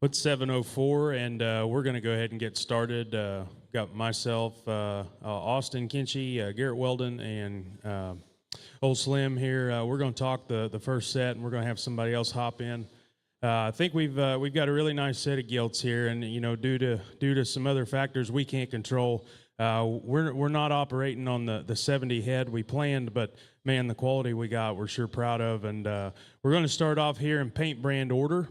It's 7:04, and we're going to go ahead and get started. Got myself, Austin, Kindschi, Garret Wellden, and Old Slim here. We're going to talk the first set, and we're going to have somebody else hop in. I think we've got a really nice set of gilts here, and due to some other factors we can't control, we're not operating on the 70 head we planned, but man, the quality we got, we're sure proud of. And we're going to start off here in paint brand order.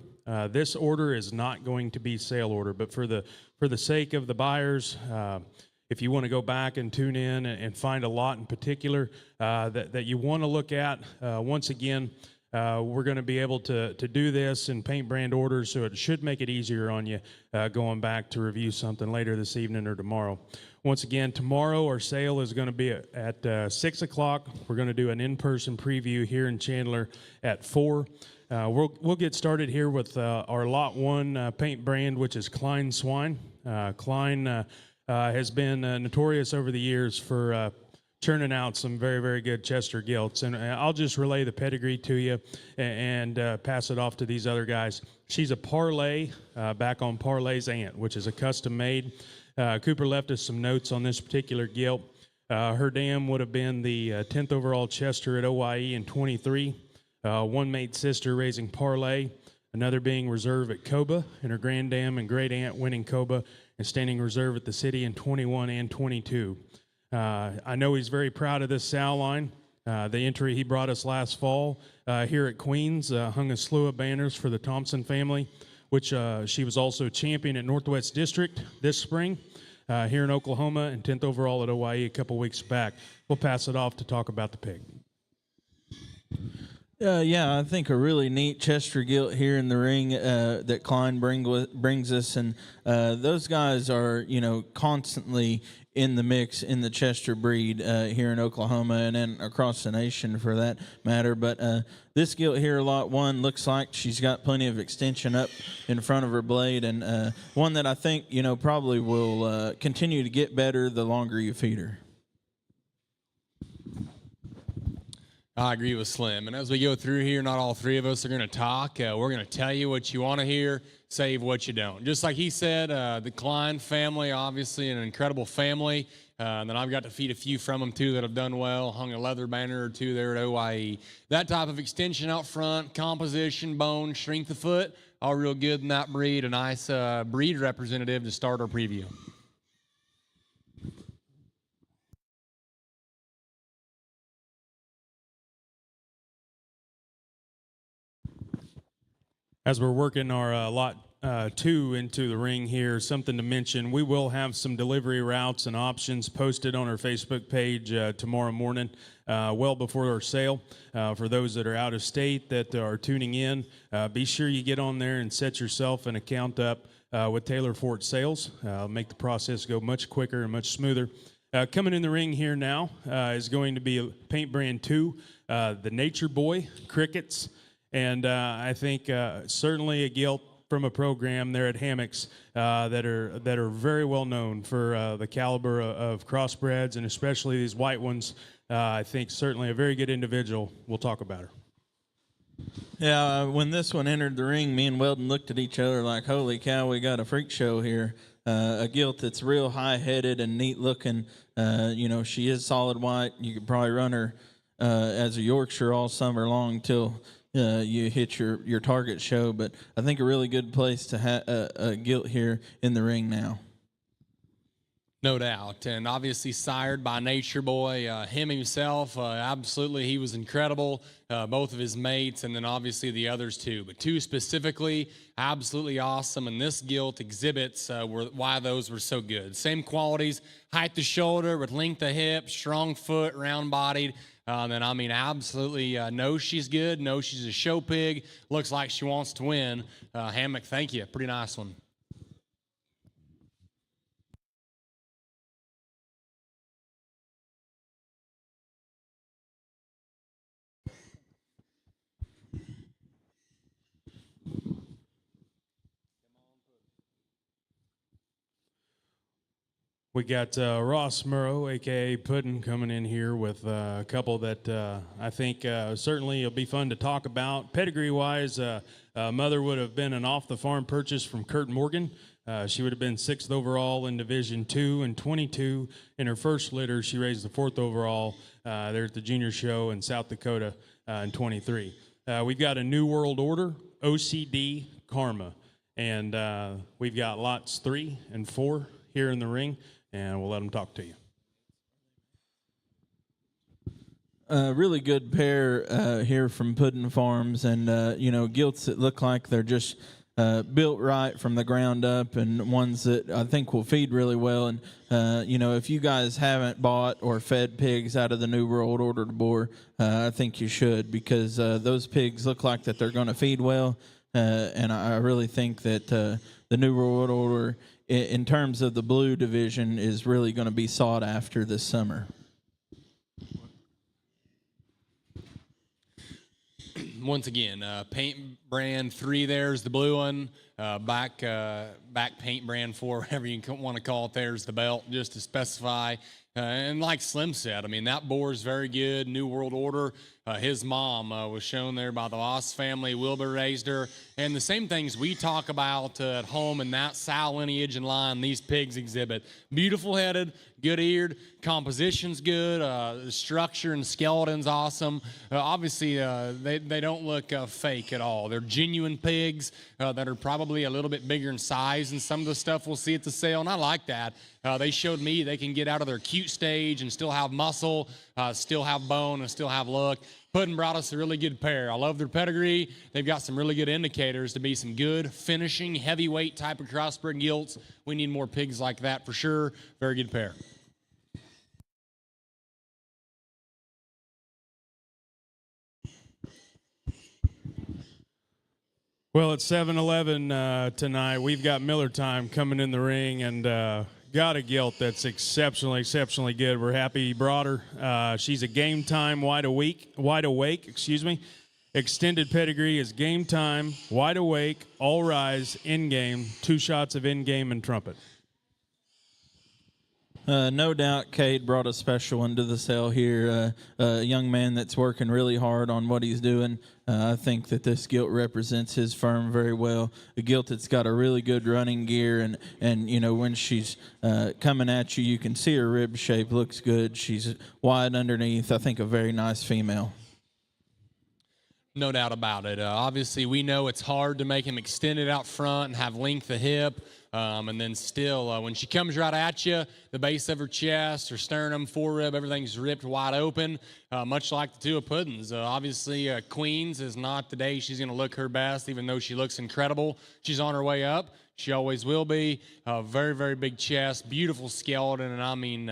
This order is not going to be sale order, but for the sake of the buyers, if you want to go back and tune in and find a lot in particular that you want to look at, once again, we're going to be able to do this in paint brand orders, so it should make it easier on you going back to review something later this evening or tomorrow. Once again, tomorrow our sale is going to be at 6 o'clock. We're going to do an in-person preview here in Chandler at 4. We'll get started here with our Lot 1 paint brand, which is Kline Swine. Kline has been notorious over the years for churning out some very, very good Chester gilts. And I'll just relay the pedigree to you and pass it off to these other guys. She's a parlay, back on Parlay's aunt, which is a custom made. Cooper left us some notes on this particular gilt. Her dam would have been the 10th overall Chester at OYE in 23. One mate sister raising parlay, another being reserve at Coba, and her grand dam and great aunt winning Coba and standing reserve at the city in 21 and 22. I know he's very proud of this sow line. The entry he brought us last fall here at Queens hung a slew of banners for the Thompson family, which she was also champion at Northwest District this spring here in Oklahoma and 10th overall at OYE a couple weeks back. We'll pass it off to talk about the pig. Yeah, I think a really neat Chester gilt here in the ring that Kline brings us, and those guys are, constantly in the mix in the Chester breed here in Oklahoma and then across the nation for that matter. But this gilt here, Lot 1, looks like she's got plenty of extension up in front of her blade, and one that I think, probably will continue to get better the longer you feed her. I agree with Slim. And as we go through here, not all three of us are going to talk. We're going to tell you what you want to hear, save what you don't. Just like he said, the Kline family, obviously an incredible family. And then I've got to feed a few from them, too, that have done well. Hung a leather banner or two there at OYE. That type of extension out front, composition, bone, strength of foot, all real good in that breed. A nice breed representative to start our preview. As we're working our Lot 2 into the ring here, something to mention, we will have some delivery routes and options posted on our Facebook page tomorrow morning, well before our sale. For those that are out of state that are tuning in, be sure you get on there and set yourself an account up with Taylor Fort Sales. Make the process go much quicker and much smoother. Coming in the ring here now is going to be Paint Brand 2, the Nature Boy, Crickets. And I think certainly a gilt from a program there at Hammocks that are very well known for the caliber of crossbreds, and especially these white ones. I think certainly a very good individual. We'll talk about her. Yeah, when this one entered the ring, me and Wellden looked at each other like, holy cow, we got a freak show here. A gilt that's real high-headed and neat-looking. She is solid white. You could probably run her as a Yorkshire all summer long till you hit your target show, but I think a really good place to have a gilt here in the ring now. No doubt, and obviously sired by Nature Boy, him himself, absolutely, he was incredible, both of his mates, and then obviously the others too, but two specifically, absolutely awesome, and this gilt exhibits why those were so good. Same qualities, height to shoulder with length of hip, strong foot, round-bodied, and I mean, absolutely knows she's good, knows she's a show pig, looks like she wants to win. Hammock, thank you, pretty nice one. We got Ross Murrow, a.k.a. Puddin', coming in here with a couple that I think certainly will be fun to talk about. Pedigree-wise, mother would have been an off-the-farm purchase from Kurt Morgan. She would have been 6th overall in Division II and 22. In her first litter, she raised the 4th overall there at the junior show in South Dakota in 23. We've got a New World Order, OCD Karma, and we've got lots 3 and 4 here in the ring, and we'll let them talk to you. Really good pair here from Puddin' Farms, and gilts that look like they're just built right from the ground up, and ones that I think will feed really well. And if you guys haven't bought or fed pigs out of the New World Order boar, I think you should, because those pigs look like that they're going to feed well, and I really think that the New World Order, in terms of the blue division, is really going to be sought after this summer. Once again, paint brand 3 there's the blue one, back paint brand 4, whatever you want to call it, there's the belt, just to specify. And like Slim said, I mean, that boar is very good. New World Order. His mom was shown there by the Voss family. Wilber raised her. And the same things we talk about at home in that sow lineage and line, these pigs exhibit. Beautiful headed, good eared, composition's good, the structure and skeleton's awesome. Obviously, they don't look fake at all. They're genuine pigs that are probably a little bit bigger in size than some of the stuff we'll see at the sale, and I like that. They showed me they can get out of their cute stage and still have muscle, still have bone, and still have look. Puddin' brought us a really good pair. I love their pedigree. They've got some really good indicators to be some good finishing, heavyweight type of crossbred gilts. We need more pigs like that for sure. Very good pair. Well, it's 7-11 tonight. We've got MillerTime coming in the ring, and got a gilt that's exceptionally good. We're happy he brought her. She's a game time wide awake. Extended pedigree is game time, wide awake, all rise, in game, 2 shots of in game and trumpet. No doubt Cade brought a special one to the sale here, a young man that's working really hard on what he's doing. I think that this gilt represents his firm very well. A gilt that's got a really good running gear, and when she's coming at you, you can see her rib shape looks good. She's wide underneath. I think a very nice female. No doubt about it. Obviously, we know it's hard to make him extended out front and have length of hip. And then still, when she comes right at you, the base of her chest, her sternum, forerib, everything's ripped wide open, much like the 2 of Puddin's. Obviously, Queen's is not the day she's going to look her best, even though she looks incredible. She's on her way up. She always will be. Very, very big chest, beautiful skeleton, and I mean,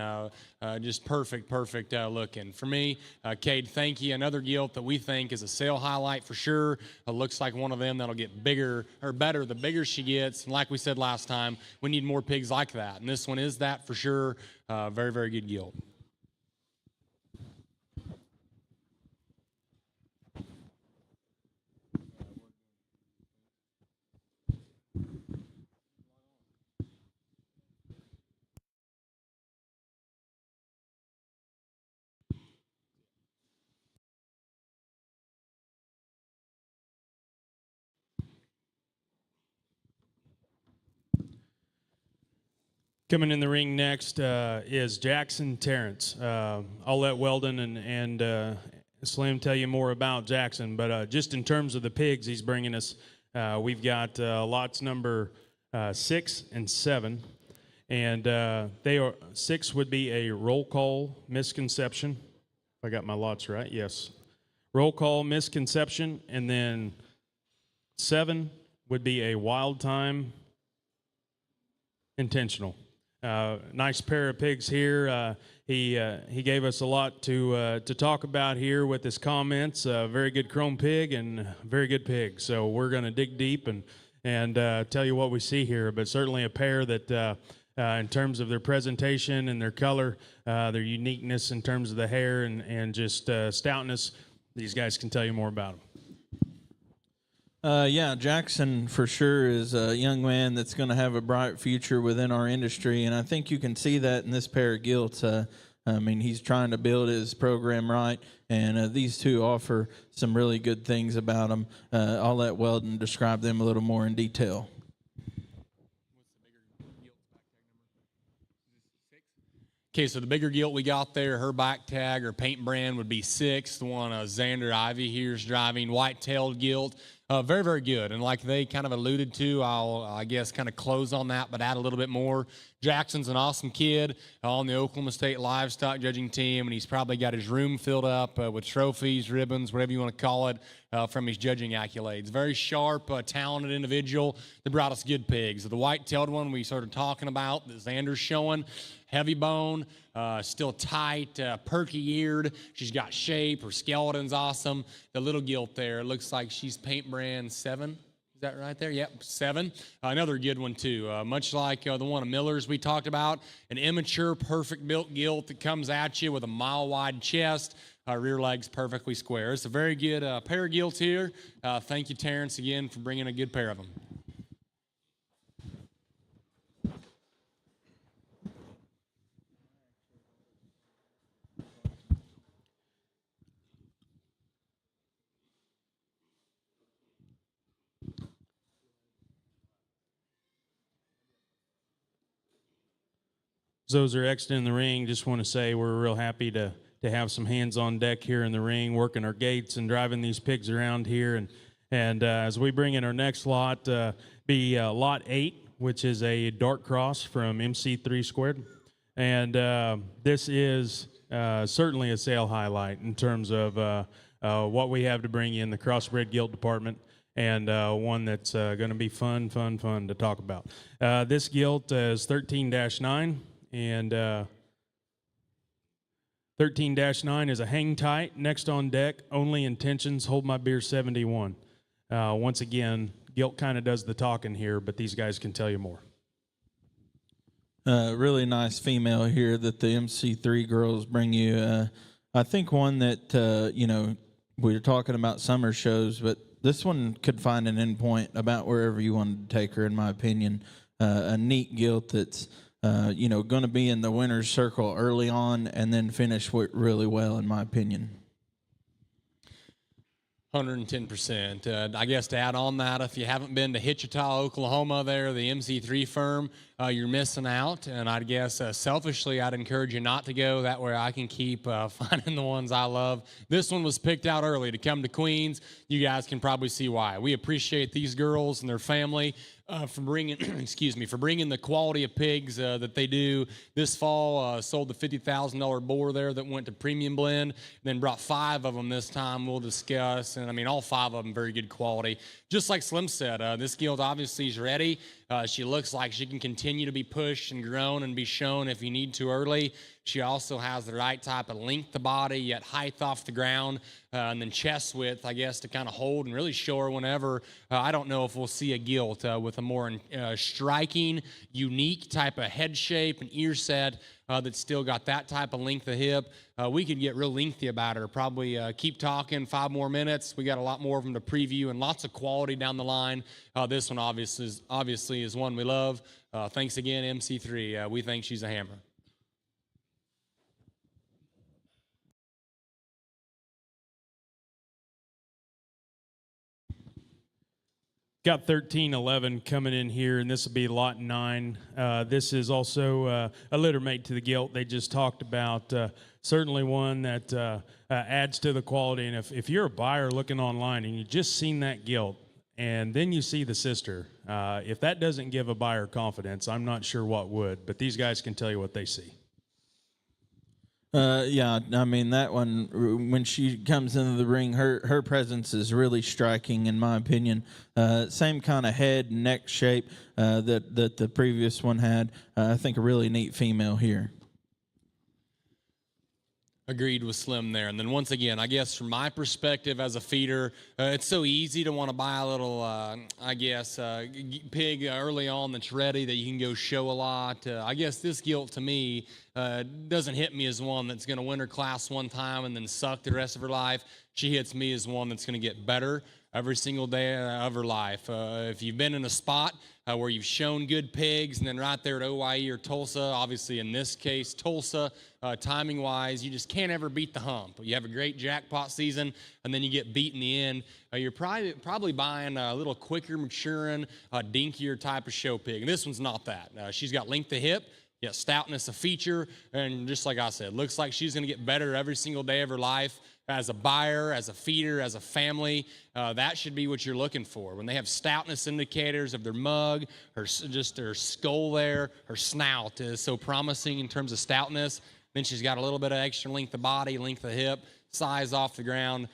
just perfect looking. For me, Cade, thank you. Another gilt that we think is a sale highlight for sure. Looks like one of them that'll get bigger or better the bigger she gets. And like we said last time, we need more pigs like that. And this one is that for sure. Very, very good gilt. Coming in the ring next is Jackson Tarrance. I'll let Wellden and Slim tell you more about Jackson, but just in terms of the pigs he's bringing us, we've got lots number 6 and 7, and they are 6 would be a roll call misconception. If I got my lots right, yes. Roll call misconception, and then 7 would be a wild time intentional. Nice pair of pigs here. He gave us a lot to talk about here with his comments. Very good chrome pig and very good pig. So we're going to dig deep and tell you what we see here. But certainly a pair that, in terms of their presentation and their color, their uniqueness in terms of the hair and just stoutness, these guys can tell you more about them. Yeah, Jackson for sure is a young man that's going to have a bright future within our industry, and I think you can see that in this pair of gilts. I mean, he's trying to build his program right, and these two offer some really good things about them. I'll let Wellden describe them a little more in detail. Okay, so the bigger gilt we got there, her back tag or paint brand would be 6. The one Xander Ivy here is driving, white-tailed gilt. Very, very good. And like they kind of alluded to, I guess, kind of close on that, but add a little bit more. Jackson's an awesome kid on the Oklahoma State Livestock judging team, and he's probably got his room filled up with trophies, ribbons, whatever you want to call it, from his judging accolades. Very sharp, talented individual that brought us good pigs. The white-tailed one we started talking about that Xander's showing, heavy bone, still tight, perky-eared. She's got shape. Her skeleton's awesome. The little gilt there, it looks like she's paint brand 7. Is that right there? Yep, 7. Another good one, too. Much like the one of Miller's we talked about, an immature, perfect-built gilt that comes at you with a mile-wide chest. Rear legs perfectly square. It's a very good pair of gilts here. Thank you, Tarrance, again, for bringing a good pair of them. Those are exiting the ring. Just want to say we're real happy to have some hands on deck here in the ring, working our gates and driving these pigs around here. And as we bring in our next lot, be lot 8, which is a dark cross from MC3 Squared. And this is certainly a sale highlight in terms of what we have to bring in the crossbred gilt department, and one that's going to be fun to talk about. This gilt is 13-9. And 13-9 is a hang tight, next on deck, only intentions, hold my beer 71. Once again, gilt kind of does the talking here, but these guys can tell you more. Really nice female here that the MC3 girls bring you. I think one that, we were talking about summer shows, but this one could find an endpoint about wherever you wanted to take her, in my opinion. A neat gilt that's going to be in the winner's circle early on and then finish really well, in my opinion. 110%. I guess to add on that, if you haven't been to Wichita, Oklahoma, there, the MC3 firm, you're missing out. And I guess selfishly, I'd encourage you not to go. That way I can keep finding the ones I love. This one was picked out early to come to Queens. You guys can probably see why. We appreciate these girls and their family for bringing, for bringing the quality of pigs that they do. This fall, sold the $50,000 boar there that went to premium blend, then brought 5 of them this time we'll discuss. And I mean, all 5 of them very good quality. Just like Slim said, this gilt obviously is ready. She looks like she can continue to be pushed and grown and be shown if you need to early. She also has the right type of length of body, yet height off the ground, and then chest width, I guess, to kind of hold and really show her whenever. I don't know if we'll see a gilt with a more striking, unique type of head shape and ear set that's still got that type of length of hip. We could get real lengthy about her. Probably keep talking 5 more minutes. We got a lot more of them to preview and lots of quality down the line. This one obviously is one we love. Thanks again, MC3. We think she's a hammer. Got 13-11 coming in here, and this will be lot 9. This is also a litter mate to the gilt they just talked about. Certainly one that adds to the quality. And if you're a buyer looking online and you just seen that gilt, and then you see the sister, if that doesn't give a buyer confidence, I'm not sure what would. But these guys can tell you what they see. Yeah, I mean, that one, when she comes into the ring, her presence is really striking, in my opinion. Same kind of head and neck shape that the previous one had. I think a really neat female here. Agreed with Slim there. And then once again, I guess from my perspective as a feeder, it's so easy to want to buy a little, pig early on that's ready that you can go show a lot. I guess this gilt to me doesn't hit me as one that's going to win her class one time and then suck the rest of her life. She hits me as one that's going to get better every single day of her life. If you've been in a spot where you've shown good pigs, and then right there at OYE or Tulsa, obviously in this case Tulsa, timing-wise, you just can't ever beat the hump. You have a great jackpot season, and then you get beat in the end. You're probably buying a little quicker maturing, dinkier type of show pig. And this one's not that. She's got length of hip, yet stoutness a feature, and just like I said, looks like she's going to get better every single day of her life. As a buyer, as a feeder, as a family, that should be what you're looking for. When they have stoutness indicators of their mug, just her skull there, her snout is so promising in terms of stoutness. Then she's got a little bit of extra length of body, length of hip, size off the ground.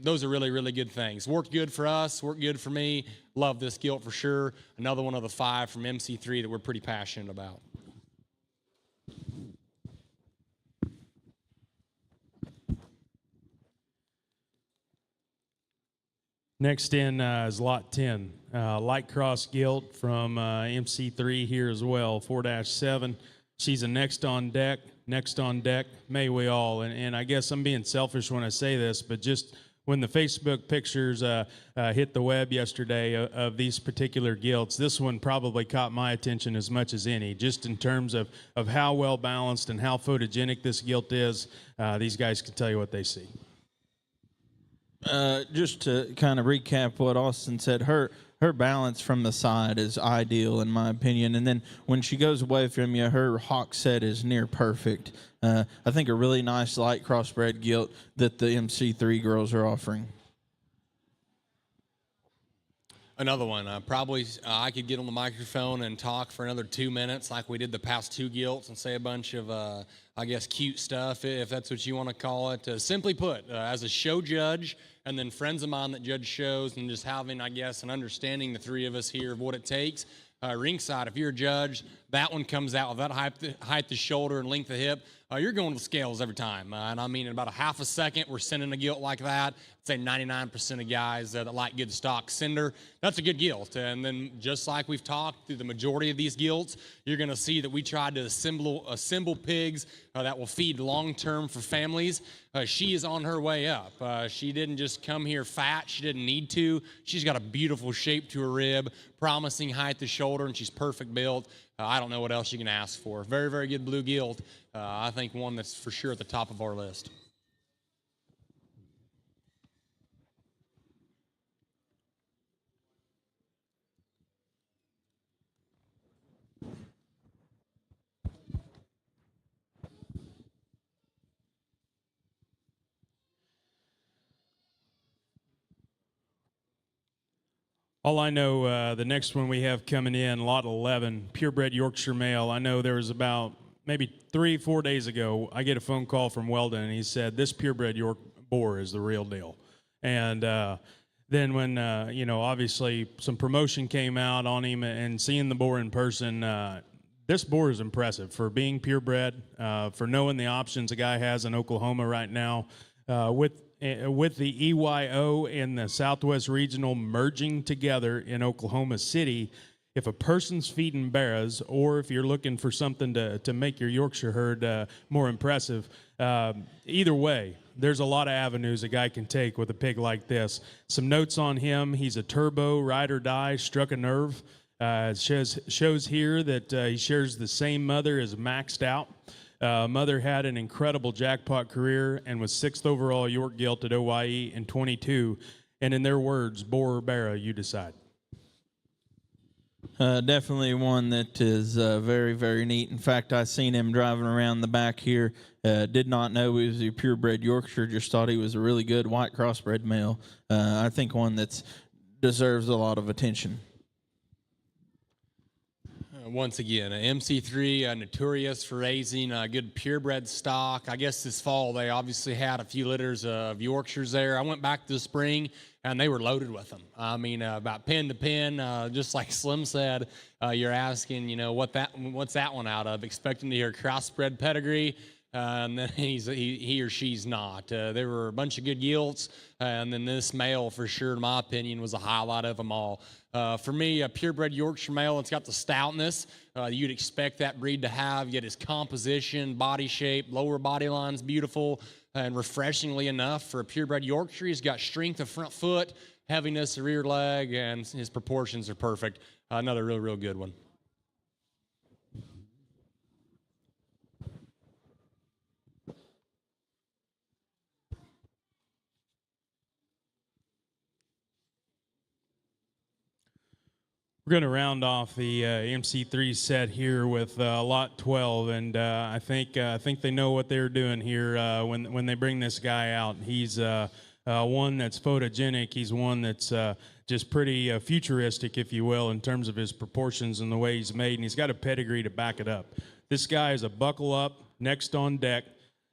Those are really, really good things. Worked good for us, worked good for me. Love this gilt for sure. Another one of the 5 from MC3 that we're pretty passionate about. Next in is Lot 10, light cross gilt from MC3 here as well, 4-7. She's a next on deck, may we all. And I guess I'm being selfish when I say this, but just when the Facebook pictures hit the web yesterday of these particular gilts, this one probably caught my attention as much as any, just in terms of how well balanced and how photogenic this gilt is. These guys can tell you what they see. Just to kind of recap what Austin said, her balance from the side is ideal in my opinion, and then when she goes away from you, her hock set is near perfect. I think a really nice light crossbred gilt that the MC3 girls are offering. Another one, probably I could get on the microphone and talk for another 2 minutes like we did the past 2 gilts and say a bunch of, I guess, cute stuff, if that's what you want to call it. Simply put, as a show judge and then friends of mine that judge shows and just having, I guess, an understanding, the 3 of us here, of what it takes, ringside, if you're a judge, that one comes out with that height of shoulder and length of hip, you're going to the scales every time. And I mean, in about a half a second, we're sending a gilt like that. I'd say 99% of guys that like good stock sender, that's a good gilt. And then just like we've talked through the majority of these gilts, you're going to see that we tried to assemble pigs that will feed long-term for families. She is on her way up. She didn't just come here fat. She didn't need to. She's got a beautiful shape to her rib, promising height to shoulder, and she's perfect built. I don't know what else you can ask for. Very, very good blue gilt. I think one that's for sure at the top of our list. All I know, the next one we have coming in, Lot 11, purebred Yorkshire male. I know there was about maybe 3-4 days ago, I get a phone call from Wellden, and he said, this purebred York boar is the real deal. And then when, obviously some promotion came out on him and seeing the boar in person, this boar is impressive for being purebred, for knowing the options a guy has in Oklahoma right now. With the EYO and the Southwest Regional merging together in Oklahoma City, if a person's feeding barras, or if you're looking for something to make your Yorkshire herd more impressive, either way, there's a lot of avenues a guy can take with a pig like this. Some notes on him: he's a turbo, ride or die, struck a nerve. Shows here that he shares the same mother as Maxed Out. Mother had an incredible jackpot career and was 6th overall York gilt at OYE in 22. And in their words, boar or barra, you decide. Definitely one that is very, very neat. In fact, I seen him driving around the back here. Did not know he was a purebred Yorkshire. Just thought he was a really good white crossbred male. I think one that deserves a lot of attention. Once again, MC3, notorious for raising good purebred stock. I guess this fall they obviously had a few litters of Yorkshires there. I went back to the spring, and they were loaded with them. I mean, about pin to pin, just like Slim said, you're asking, what's that one out of? Expecting to hear crossbred pedigree, and then he or she's not. There were a bunch of good gilts, and then this male, for sure, in my opinion, was a highlight of them all. For me, a purebred Yorkshire male, it's got the stoutness you'd expect that breed to have, yet his composition, body shape, lower body line's beautiful, and refreshingly enough, for a purebred Yorkshire, he's got strength of front foot, heaviness, the rear leg, and his proportions are perfect. Another real good one. We're going to round off the MC3 set here with Lot 12, and I think they know what they're doing here when they bring this guy out. He's one that's photogenic. He's one that's just pretty futuristic, if you will, in terms of his proportions and the way he's made, and he's got a pedigree to back it up. This guy is a buckle up, next on deck,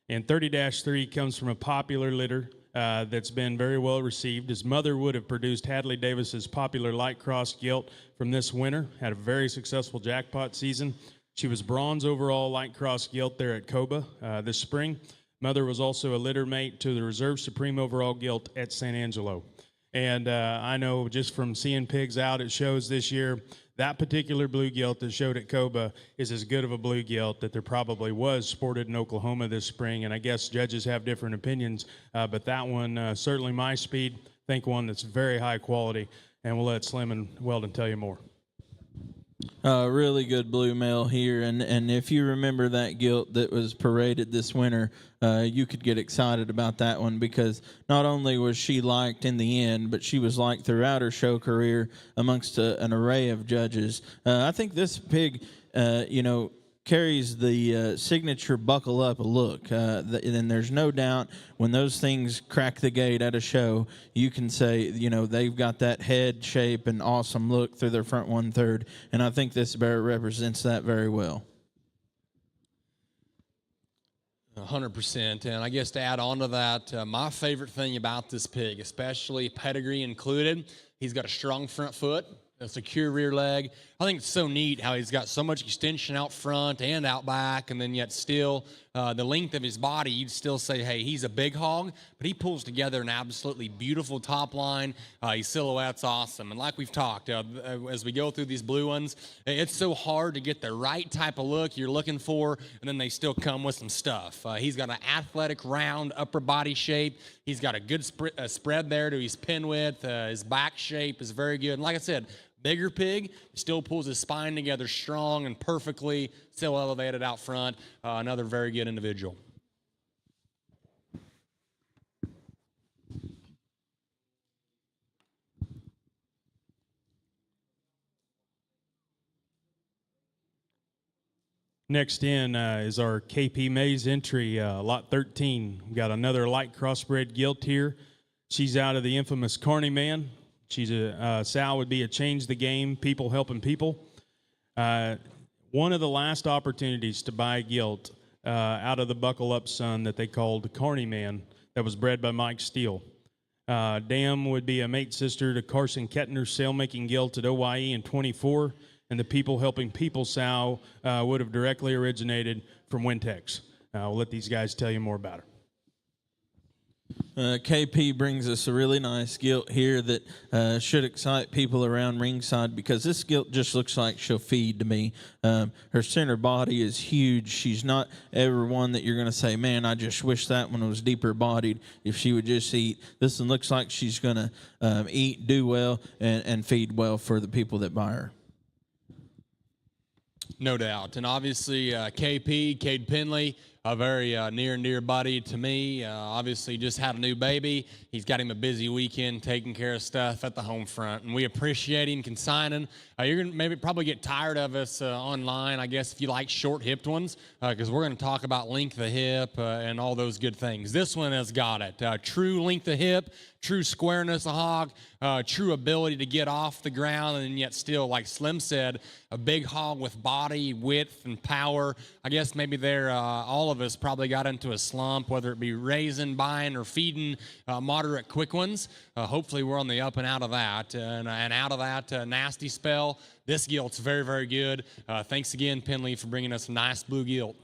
and 30-3 comes from a popular litter that's been very well received. His mother would have produced Hadley Davis's popular light cross gilt from this winter, had a very successful jackpot season. She was bronze overall light cross gilt there at Coba this spring. Mother was also a litter mate to the Reserve Supreme overall gilt at San Angelo. And I know just from seeing pigs out at shows this year, that particular blue gilt that showed at Coba is as good of a blue gilt that there probably was sported in Oklahoma this spring. And I guess judges have different opinions, but that one, certainly my speed, think one that's very high quality. And we'll let Slim and Wellden tell you more. Really good blue male here, and if you remember that gilt that was paraded this winter, you could get excited about that one because not only was she liked in the end, but she was liked throughout her show career amongst an array of judges. I think this pig, carries the signature buckle up look, and there's no doubt when those things crack the gate at a show, you can say, they've got that head shape and awesome look through their front 1/3, and I think this bear represents that very well. 100%, and I guess to add on to that, my favorite thing about this pig, especially pedigree included, he's got a strong front foot, a secure rear leg. I think it's so neat how he's got so much extension out front and out back, and then yet still the length of his body, you'd still say, hey, he's a big hog, but he pulls together an absolutely beautiful top line. His silhouette's awesome. And like we've talked, as we go through these blue ones, it's so hard to get the right type of look you're looking for, and then they still come with some stuff. He's got an athletic, round upper body shape. He's got a good spread there to his pin width. His back shape is very good. And like I said, bigger pig, still pulls his spine together strong and perfectly, still elevated out front. Another very good individual. Next in is our KP Mays entry, Lot 13. We've got another light crossbred gilt here. She's out of the infamous Carney Man. She's Sal would be a change the game, people helping people. One of the last opportunities to buy gilt out of the Buckle Up son that they called Carney Man that was bred by Mike Steele. Dam would be a mate sister to Carson Kettner's sailmaking gilt at OYE in 24, and the people helping people sow would have directly originated from Wintex. We'll let these guys tell you more about her. KP brings us a really nice gilt here that should excite people around ringside because this gilt just looks like she'll feed to me. Her center body is huge. She's not ever one that you're going to say, man, I just wish that one was deeper bodied if she would just eat. This one looks like she's going to eat, do well, and feed well for the people that buy her. No doubt. And obviously, KP, Cade Penley, a very near and dear buddy to me. Obviously, just had a new baby. He's got him a busy weekend taking care of stuff at the home front. And we appreciate him consigning. You're going to probably get tired of us online, I guess, if you like short-hipped ones, because we're going to talk about length of hip and all those good things. This one has got it. True length of hip, true squareness of hog, true ability to get off the ground, and yet still, like Slim said, a big hog with body, width, and power. I guess maybe all of us probably got into a slump, whether it be raising, buying, or feeding moderate quick ones. Hopefully we're on the up and out of that, and out of that nasty spell. This gilt's very, very good. Thanks again, Penley, for bringing us a nice blue gilt.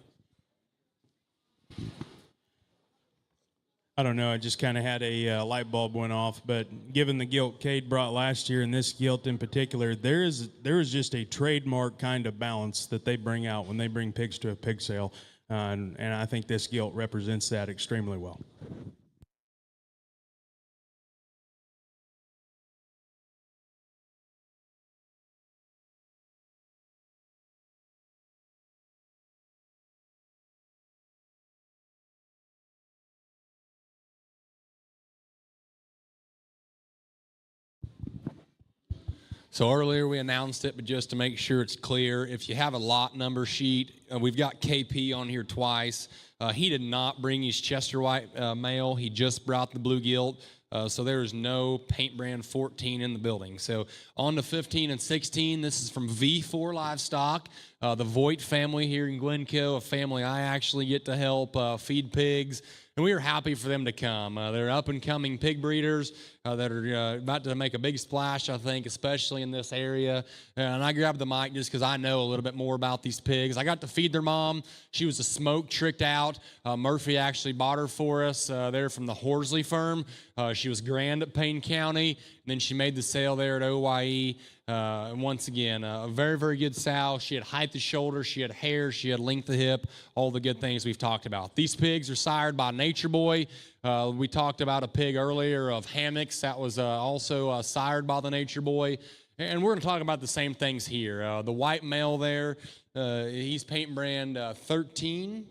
I don't know, I just kind of had a light bulb went off, but given the gilt Cade brought last year and this gilt in particular, there is just a trademark kind of balance that they bring out when they bring pigs to a pig sale, and I think this gilt represents that extremely well. So earlier we announced it, but just to make sure it's clear, if you have a lot number sheet, we've got KP on here twice. He did not bring his Chester White male. He just brought the blue gilt. So there is no paint brand 14 in the building. So on to 15 and 16. This is from V4 Livestock, the Voigt family here in Glencoe, a family I actually get to help feed pigs. And we are happy for them to come. They're up-and-coming pig breeders that are about to make a big splash, I think, especially in this area. And I grabbed the mic just because I know a little bit more about these pigs. I got to feed their mom. She was a smoke tricked out. Murphy actually bought her for us there from the Horsley firm. She was grand at Payne County, and then she made the sale there at OYE. And once again, a very, very good sow. She had height of shoulder, she had hair, she had length of hip, all the good things we've talked about. These pigs are sired by Nature Boy. We talked about a pig earlier of Hammocks that was also sired by the Nature Boy. And we're going to talk about the same things here. The white male there, he's paint brand 13.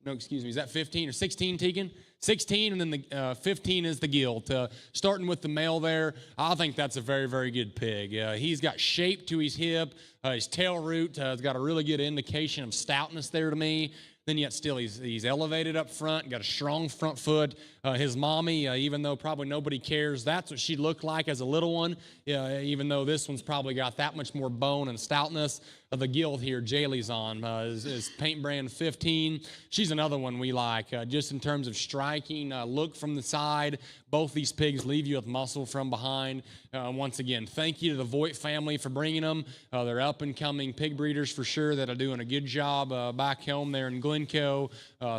No, excuse me, is that 15 or 16, Tegan? 16, and then the 15 is the gilt. Starting with the male there, I think that's a very, very good pig. He's got shape to his hip. His tail root has got a really good indication of stoutness there to me. Then yet still he's elevated up front, got a strong front foot. His mommy, even though probably nobody cares, that's what she looked like as a little one, even though this one's probably got that much more bone and stoutness. The gilt here, Jaylee's on, is paint brand 15. She's another one we like, just in terms of striking look from the side. Both these pigs leave you with muscle from behind. Once again, thank you to the Voigt family for bringing them. They're up-and-coming pig breeders for sure that are doing a good job back home there in Glencoe.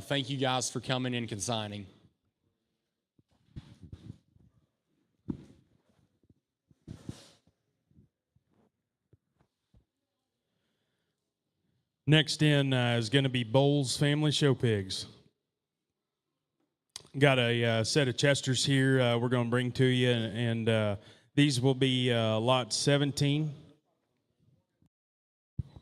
Thank you guys for coming and consigning. Next in is going to be Boles Family Show Pigs. Got a set of Chesters here we're going to bring to you, and these will be lot 17.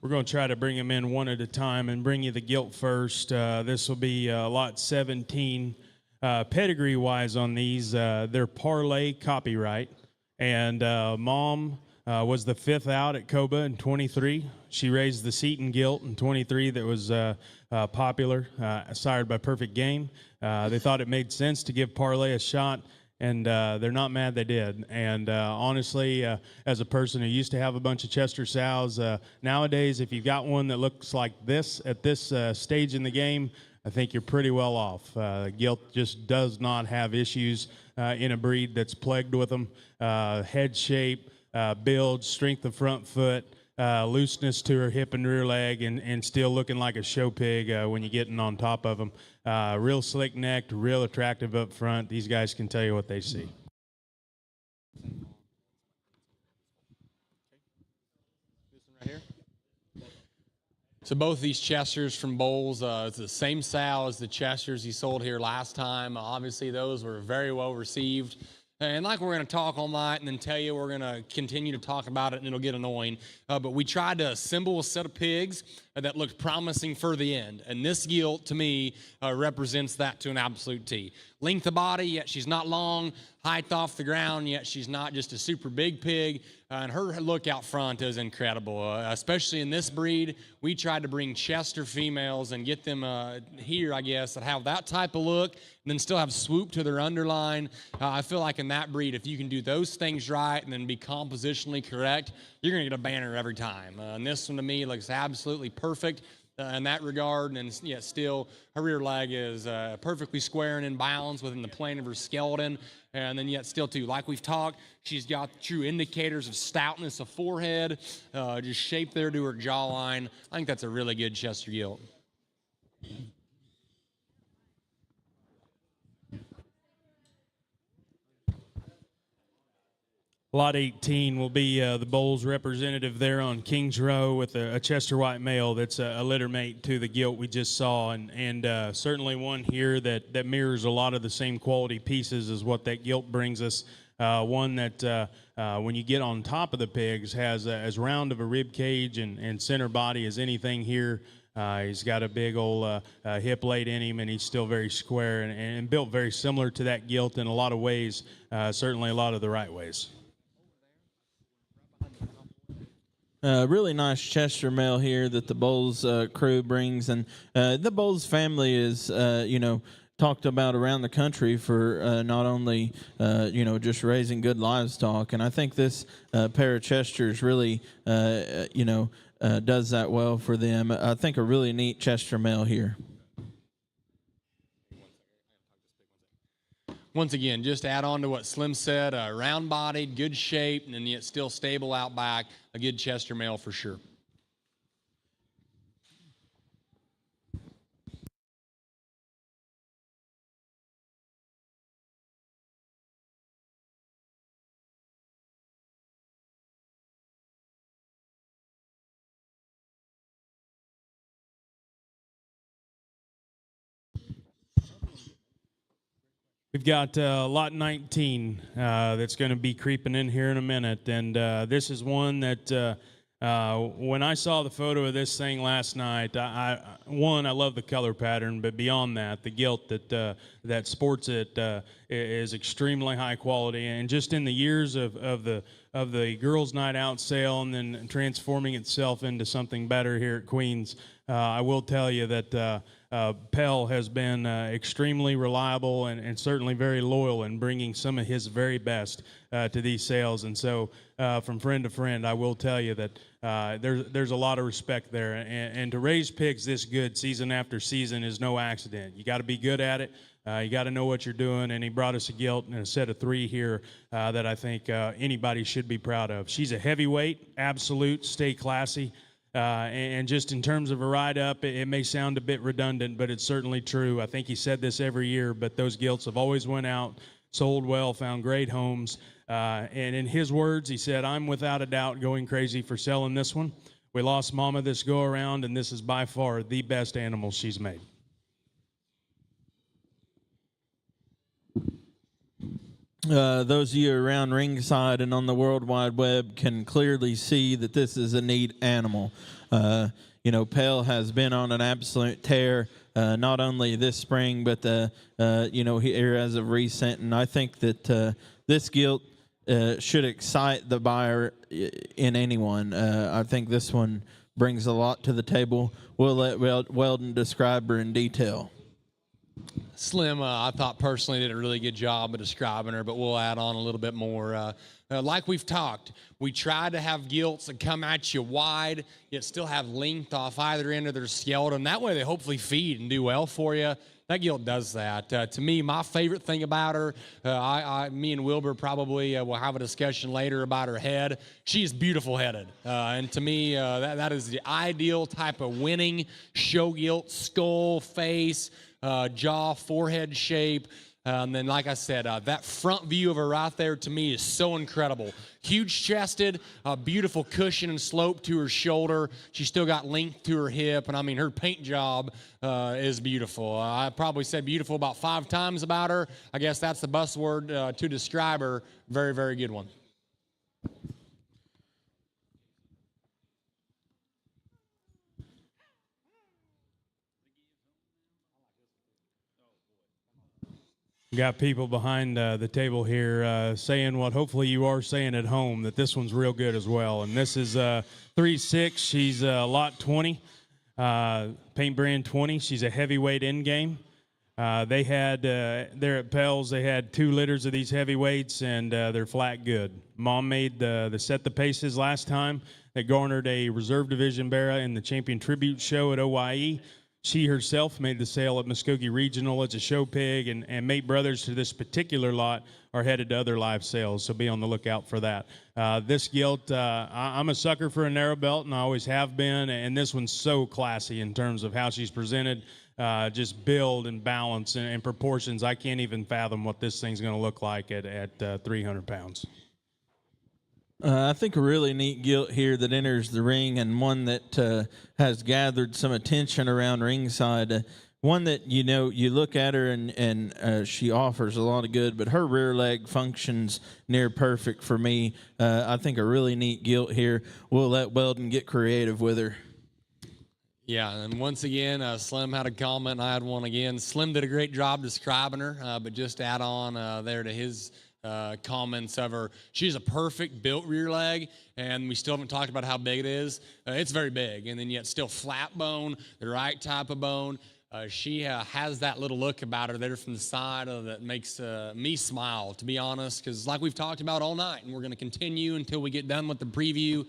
We're going to try to bring them in one at a time and bring you the gilt first. This will be lot 17. Pedigree-wise on these, they're parlay copyright, and Mom was the 5th out at Coba in 23. She raised the Seton gilt in 23 that was popular, sired by Perfect Game. They thought it made sense to give parlay a shot, and they're not mad they did. And honestly, as a person who used to have a bunch of Chester sows, nowadays, if you've got one that looks like this at this stage in the game, I think you're pretty well off. Gilt just does not have issues in a breed that's plagued with them. Head shape, build, strength of front foot, looseness to her hip and rear leg, and still looking like a show pig when you're getting on top of them. Real slick necked, real attractive up front. These guys can tell you what they see. This one right here. So both these Chesters from Boles, it's the same sow as the Chesters he sold here last time. Obviously, those were very well received. And like we're going to talk all night and then tell you we're going to continue to talk about it and it'll get annoying. But we tried to assemble a set of pigs that looked promising for the end. And this gilt, to me, represents that to an absolute T. Length of body, yet she's not long. Height off the ground, yet she's not just a super big pig. And her look out front is incredible, especially in this breed. We tried to bring Chester females and get them here, I guess, that have that type of look and then still have swoop to their underline. I feel like in that breed, if you can do those things right and then be compositionally correct, you're going to get a banner every time. And this one, to me, looks absolutely perfect in that regard, and yet still her rear leg is perfectly square and in balance within the plane of her skeleton, and then yet still too, like we've talked, she's got true indicators of stoutness of forehead, just shape there to her jawline. I think that's a really good Chester gilt. Lot 18 will be the Boles representative there on Kings Row with a Chester White male that's a litter mate to the gilt we just saw, and certainly one here that mirrors a lot of the same quality pieces as what that gilt brings us. One that when you get on top of the pigs has as round of a rib cage and center body as anything here. He's got a big old hip plate in him, and he's still very square and built very similar to that gilt in a lot of ways, certainly a lot of the right ways. Really nice Chester male here that the Boles crew brings, and the Boles family is, talked about around the country for not only, just raising good livestock, and I think this pair of Chesters really, does that well for them. I think a really neat Chester male here. Once again, just to add on to what Slim said, round-bodied, good shape, and yet still stable out back, a good Chester male for sure. We've got lot 19 that's going to be creeping in here in a minute, and this is one that when I saw the photo of this thing last night, I love the color pattern, but beyond that, the gilt that sports it is extremely high quality, and just in the years of the girls' night out sale and then transforming itself into something better here at Queens, I will tell you that Pell has been extremely reliable and certainly very loyal in bringing some of his very best to these sales. And so from friend to friend, I will tell you that there's a lot of respect there. And to raise pigs this good season after season is no accident. You got to be good at it. You got to know what you're doing. And he brought us a gilt and a set of 3 here that I think anybody should be proud of. She's a heavyweight, absolute, stay classy. And just in terms of a ride-up, it may sound a bit redundant, but it's certainly true. I think he said this every year, but those gilts have always went out, sold well, found great homes. And in his words, he said, "I'm without a doubt going crazy for selling this one. We lost Mama this go-around, and this is by far the best animal she's made." Those of you around ringside and on the World Wide Web can clearly see that this is a neat animal. Pell has been on an absolute tear, not only this spring, but here as of recent. And I think that this gilt should excite the buyer in anyone. I think this one brings a lot to the table. We'll let Wellden describe her in detail. Slim, I thought personally did a really good job of describing her, but we'll add on a little bit more. Like we've talked, we tried to have gilts that come at you wide, yet still have length off either end of their skeleton. That way they hopefully feed and do well for you. That gilt does that. To me, my favorite thing about her, me and Wilbur probably will have a discussion later about her head. She is beautiful headed. And to me, that is the ideal type of winning show gilt, skull, face, jaw, forehead shape. And then, like I said, that front view of her right there to me is so incredible. Huge chested, beautiful cushion and slope to her shoulder. She's still got length to her hip. And I mean, her paint job is beautiful. I probably said beautiful about 5 times about her. I guess that's the buzzword to describe her. Very, very good one. Got people behind the table here saying what hopefully you are saying at home, that this one's real good as well. And this is 3.6. She's lot 20, paint brand 20. She's a heavyweight in game. They had, there at Pell's, they had 2 litters of these heavyweights, and they're flat good. Mom made the set the paces last time. That garnered a reserve division barra in the champion tribute show at OYE. She herself made the sale at Muskogee Regional as a show pig, and mate brothers to this particular lot are headed to other live sales, so be on the lookout for that. This gilt, I'm a sucker for a narrow belt, and I always have been, and this one's so classy in terms of how she's presented, just build and balance and proportions. I can't even fathom what this thing's going to look like at 300 pounds. I think a really neat gilt here that enters the ring, and one that has gathered some attention around ringside. One that, you look at her and she offers a lot of good, but her rear leg functions near perfect for me. I think a really neat gilt here. We'll let Wellden get creative with her. Yeah, and once again, Slim had a comment, and I had one again. Slim did a great job describing her, but just add on there to his comments of her. She's a perfect built rear leg, and we still haven't talked about how big it is. It's very big, and then yet still flat bone, the right type of bone. She has that little look about her there from the side that makes me smile, to be honest, because like we've talked about all night, and we're going to continue until we get done with the preview.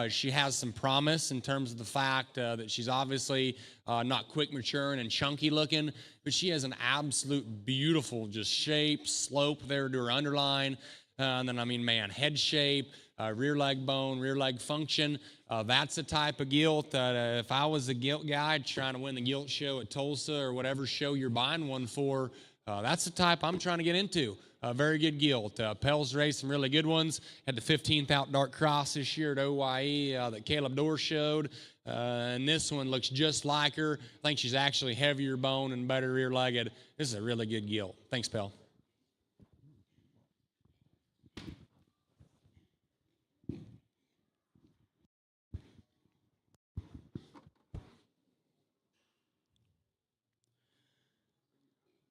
She has some promise in terms of the fact that she's obviously not quick maturing and chunky looking, but she has an absolute beautiful just shape, slope there to her underline. And then, I mean, man, head shape, rear leg bone, rear leg function. That's the type of gilt that if I was a gilt guy trying to win the gilt show at Tulsa or whatever show you're buying one for, that's the type I'm trying to get into. Very good gilt. Pell's raced some really good ones. Had the 15th Out Dark Cross this year at OYE that Caleb Dorr showed. And this one looks just like her. I think she's actually heavier bone and better rear-legged. This is a really good gilt. Thanks, Pell.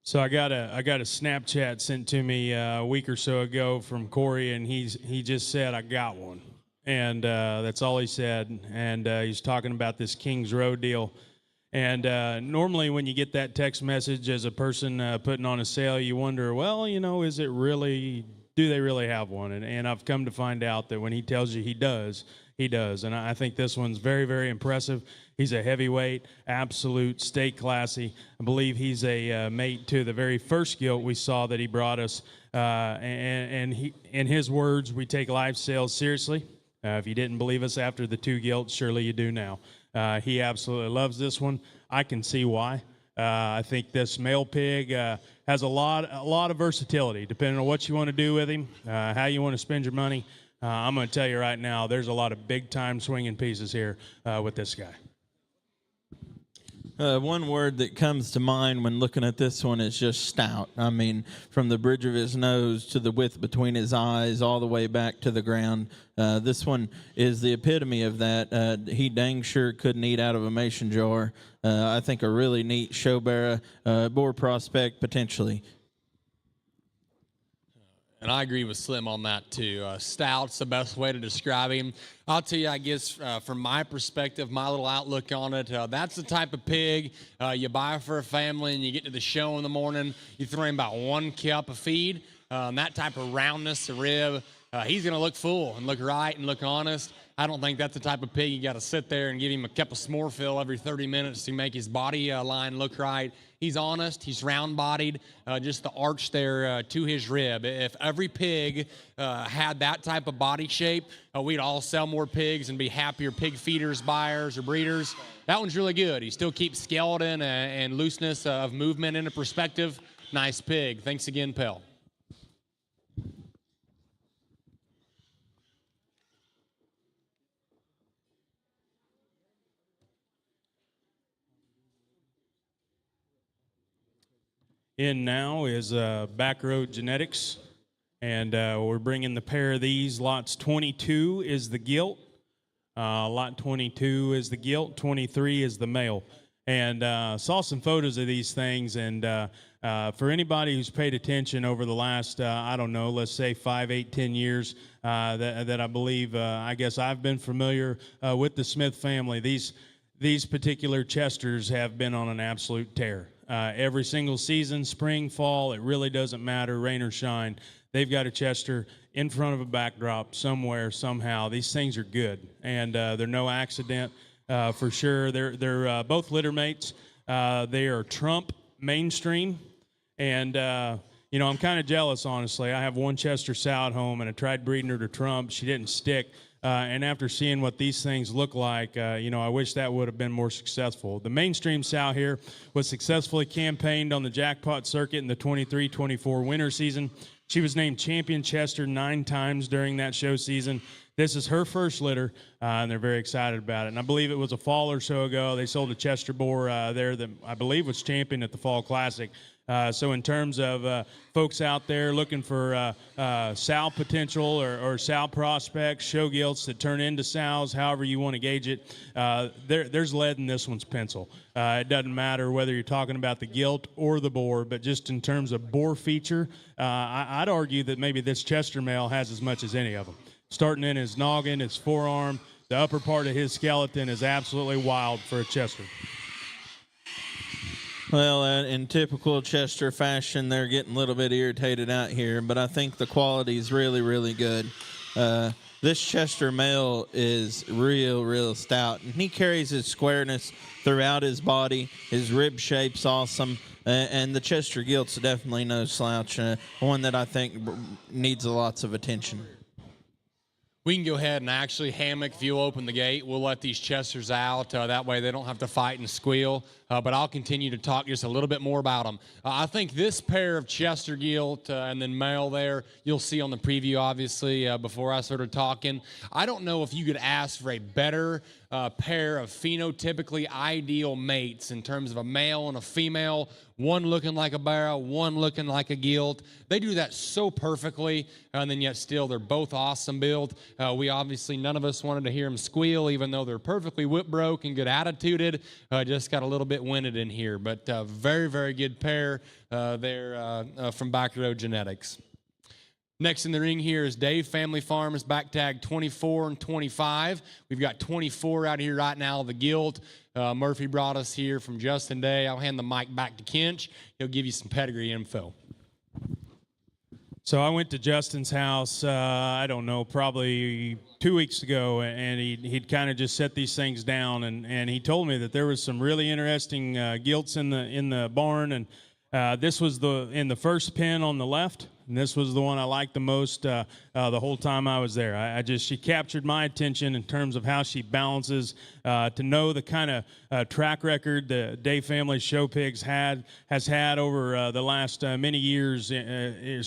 So I got a Snapchat sent to me a week or so ago from Corey, and he just said, "I got one," and that's all he said. And he's talking about this Kings Row deal. And normally when you get that text message as a person putting on a sale, you wonder, well, you know, is it really? Do they really have one? And I've come to find out that when he tells you he does, he does. And I think this one's very, very impressive. He's a heavyweight, absolute, stay classy. I believe he's a mate to the very first gilt we saw that he brought us. And he, in his words, we take live sales seriously. If you didn't believe us after the 2 gilts, surely you do now. He absolutely loves this one. I can see why. I think this male pig has a lot of versatility, depending on what you want to do with him, how you want to spend your money. I'm going to tell you right now, there's a lot of big-time swinging pieces here with this guy. One word that comes to mind when looking at this one is just stout. I mean, from the bridge of his nose to the width between his eyes, all the way back to the ground. This one is the epitome of that. He dang sure couldn't eat out of a mason jar. I think a really neat show bearer, boar prospect potentially. And I agree with Slim on that, too. Stout's the best way to describe him. I'll tell you, I guess, from my perspective, my little outlook on it, that's the type of pig you buy for a family and you get to the show in the morning, you throw him about 1 cup of feed, that type of roundness, the rib, he's going to look full and look right and look honest. I don't think that's the type of pig you got to sit there and give him a cup of s'more fill every 30 minutes to make his body line look right. He's honest. He's round-bodied. Just the arch there to his rib. If every pig had that type of body shape, we'd all sell more pigs and be happier pig feeders, buyers, or breeders. That one's really good. He still keeps skeleton and looseness of movement into perspective. Nice pig. Thanks again, Pell. In now is Backroad Genetics, and we're bringing the pair of these. Lots 22 is the gilt. Lot 22 is the gilt. 23 is the male. And saw some photos of these things, and for anybody who's paid attention over the last, I don't know, let's say 5, 8, 10 years, that I believe, I guess I've been familiar with the Smith family. These particular Chesters have been on an absolute tear. Every single season, spring, fall, it really doesn't matter, rain or shine. They've got a Chester in front of a backdrop somewhere, somehow. These things are good, and they're no accident for sure. They're both litter mates. They are Trump mainstream, and you know, I'm kind of jealous, honestly. I have one Chester sow at home, and I tried breeding her to Trump. She didn't stick. And after seeing what these things look like, you know, I wish that would have been more successful. The mainstream sow here was successfully campaigned on the jackpot circuit in the 23-24 winter season. She was named Champion Chester 9 times during that show season. This is her first litter, and they're very excited about it. And I believe it was a fall or so ago, they sold a Chester boar there that I believe was champion at the Fall Classic. So in terms of folks out there looking for sow potential or sow prospects, show gilts that turn into sows, however you want to gauge it, there's lead in this one's pencil. It doesn't matter whether you're talking about the gilt or the boar, but just in terms of boar feature, I'd argue that maybe this Chester male has as much as any of them. Starting in his noggin, his forearm, the upper part of his skeleton is absolutely wild for a Chester. Well, in typical Chester fashion, they're getting a little bit irritated out here, but I think the quality is really, really good. This Chester male is real stout, and he carries his squareness throughout his body. His rib shape's awesome, and the Chester gilt's definitely no slouch, one that I think needs lots of attention. We can go ahead and actually, Hammock, if you'll open the gate, we'll let these Chesters out. That way they don't have to fight and squeal. But I'll continue to talk just a little bit more about them. I think this pair of Chester gilt and then male there, you'll see on the preview, obviously, before I started talking. I don't know if you could ask for a better pair of phenotypically ideal mates in terms of a male and a female, one looking like a barrow, one looking like a gilt. They do that so perfectly, and then yet still they're both awesome built. We obviously, none of us wanted to hear them squeal, even though they're perfectly whip broke and good attituded. Just got a little bit winded in here, but very good pair there from Backroad Genetics. Next in the ring here is Dave Family Farms, back tag 24 and 25. We've got 24 out here right now, the gilt. Murphy brought us here from Justin Day. I'll hand the mic back to Kinch. He'll give you some pedigree info. So I went to Justin's house, I don't know, probably 2 weeks ago, and he'd kind of just set these things down, and he told me that there was some really interesting gilts in the barn, and this was in the first pen on the left, and this was the one I liked the most the whole time I was there. She captured my attention in terms of how she balances, to know the kind of track record the Day Family Show Pigs has had over the last many years,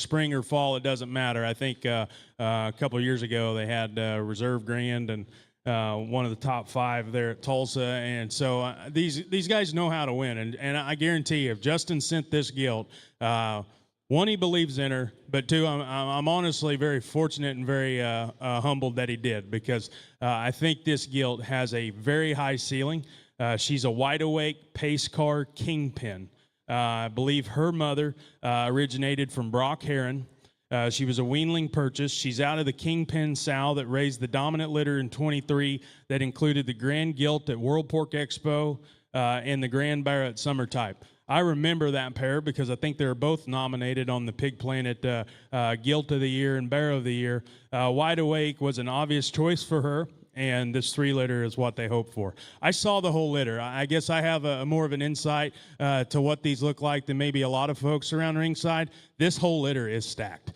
spring or fall, it doesn't matter. I think a couple of years ago they had Reserve Grand and one of the top 5 there at Tulsa, and so these guys know how to win, and I guarantee you, if Justin sent this gilt, one, he believes in her, but two, I'm honestly very fortunate and very humbled that he did, because I think this gilt has a very high ceiling. She's a wide-awake pace car kingpin. I believe her mother originated from Brock Herren. She was a weanling purchase. She's out of the Kingpin sow that raised the dominant litter in 23 that included the Grand Gilt at World Pork Expo and the Grand Barrow at Summer Type. I remember that pair because I think they were both nominated on the Pig Planet Gilt of the Year and Barrow of the Year. Wide Awake was an obvious choice for her, and this 3 litter is what they hoped for. I saw the whole litter. I guess I have more of an insight to what these look like than maybe a lot of folks around ringside. This whole litter is stacked.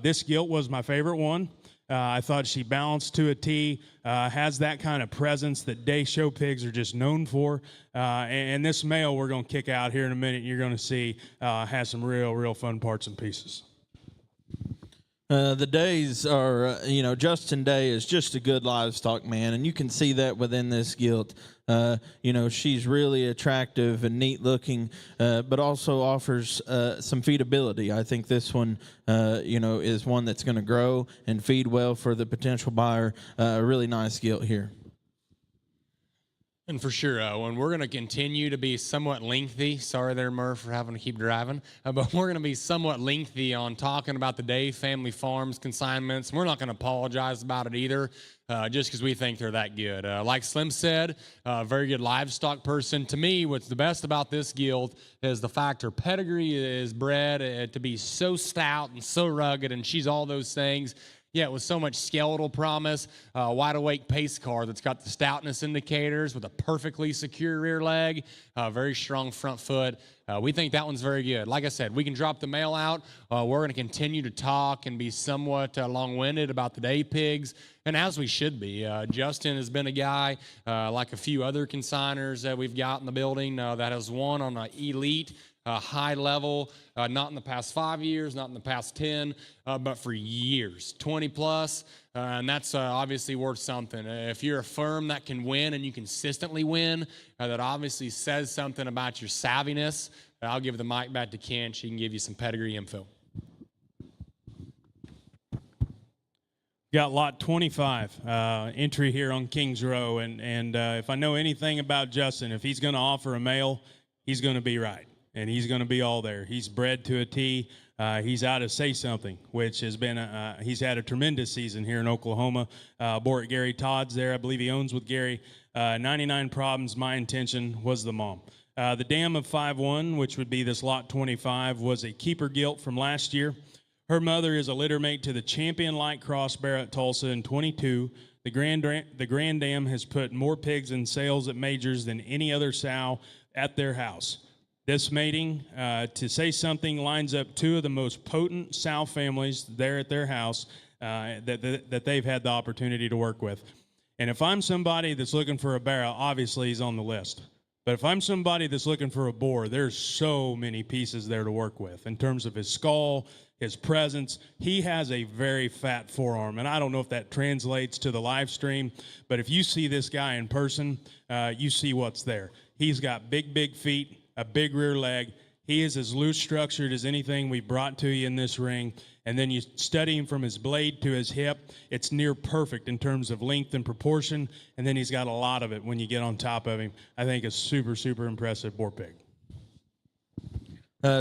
This gilt was my favorite one. I thought she balanced to a T, has that kind of presence that Day Show Pigs are just known for. And this male we're going to kick out here in a minute, you're going to see has some real fun parts and pieces. The Days are, Justin Day is just a good livestock man, and you can see that within this gilt. She's really attractive and neat looking, but also offers some feedability. I think this one, is one that's going to grow and feed well for the potential buyer. A really nice gilt here. And for sure, Owen, we're going to continue to be somewhat lengthy. Sorry there, Murph, for having to keep driving. But we're going to be somewhat lengthy on talking about the Day Family Farms consignments. We're not going to apologize about it either, just because we think they're that good. Like Slim said, a very good livestock person. To me, what's the best about this gilt is the fact her pedigree is bred to be so stout and so rugged, and she's all those things. Yeah, with so much skeletal promise, wide awake pace car that's got the stoutness indicators with a perfectly secure rear leg, very strong front foot. We think that one's very good. Like I said, we can drop the mail out. We're going to continue to talk and be somewhat long-winded about the day pigs, and as we should be. Justin has been a guy, like a few other consigners that we've got in the building, that has won on an elite high level, not in the past 5 years, not in the past 10, but for years, 20 plus, and that's obviously worth something. If you're a firm that can win and you consistently win, that obviously says something about your savviness, I'll give the mic back to Kinch. He can give you some pedigree info. Got lot 25 entry here on Kings Row, and if I know anything about Justin, if he's going to offer a male, he's going to be right, and he's going to be all there. He's bred to a T. He's out to say something, which has been he's had a tremendous season here in Oklahoma. Bore at Gary Todd's there. I believe he owns with Gary. 99 problems. My intention was the mom. The dam of 5'1", which would be this lot 25, was a keeper gilt from last year. Her mother is a litter mate to the champion light cross bear at Tulsa in 22. The Grand Dam has put more pigs in sales at majors than any other sow at their house. This mating, to say something, lines up two of the most potent sow families there at their house that they've had the opportunity to work with. And if I'm somebody that's looking for a barrow, obviously he's on the list. But if I'm somebody that's looking for a boar, there's so many pieces there to work with in terms of his skull, his presence. He has a very fat forearm, and I don't know if that translates to the live stream, but if you see this guy in person, you see what's there. He's got big feet, a big rear leg. He is as loose structured as anything we brought to you in this ring. And then you study him from his blade to his hip. It's near perfect in terms of length and proportion. And then he's got a lot of it when you get on top of him. I think a super impressive boar pig.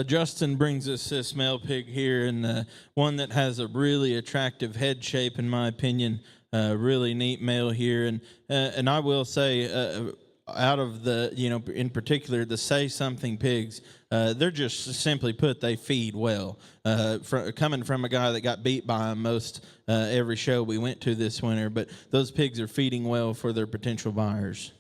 Justin brings us this male pig here, and one that has a really attractive head shape, in my opinion. Really neat male here. And I will say, out of the, in particular, the Say Something pigs, they're just simply put, they feed well. Coming from a guy that got beat by them most every show we went to this winter, but those pigs are feeding well for their potential buyers.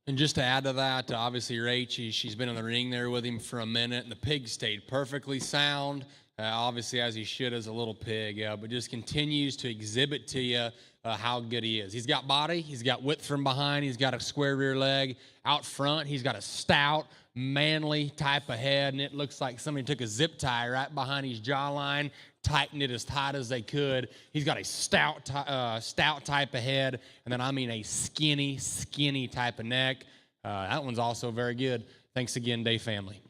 And just to add to that, obviously Rachel, she's been in the ring there with him for a minute, and the pig stayed perfectly sound, obviously as he should as a little pig, but just continues to exhibit to you how good he is. He's got body, he's got width from behind, he's got a square rear leg. Out front, he's got a stout, manly type of head, and it looks like somebody took a zip tie right behind his jawline, tightened it as tight as they could. He's got a stout type of head, and then I mean a skinny type of neck. That one's also very good. Thanks again, Day family.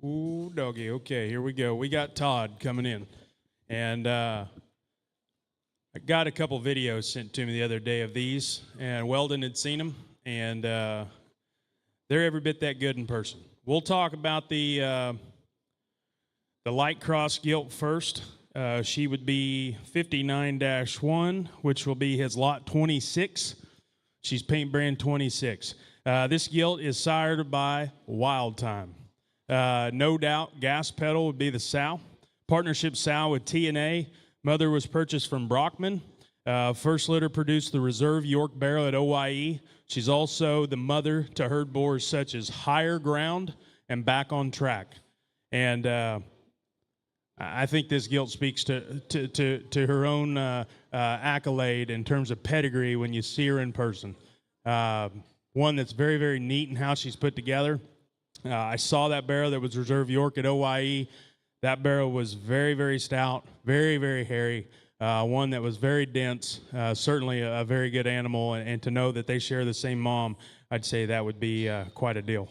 Ooh, doggy. Okay, here we go. We got Todd coming in. And I got a couple videos sent to me the other day of these, and Wellden had seen them, and they're every bit that good in person. We'll talk about the light cross gilt first. She would be 59-1, which will be his lot 26. She's paint brand 26. This gilt is sired by Wild Time. No doubt, gas pedal would be the sow. Partnership sow with T&A. Mother was purchased from Brockman. First litter produced the Reserve York Barrow at OYE. She's also the mother to herd boars such as Higher Ground and Back on Track. And I think this gilt speaks to her own accolade in terms of pedigree when you see her in person. One that's very neat in how she's put together. I saw that barrow that was Reserve York at OYE. That barrow was very stout, very hairy, one that was very dense, certainly a very good animal, and to know that they share the same mom, I'd say that would be quite a deal.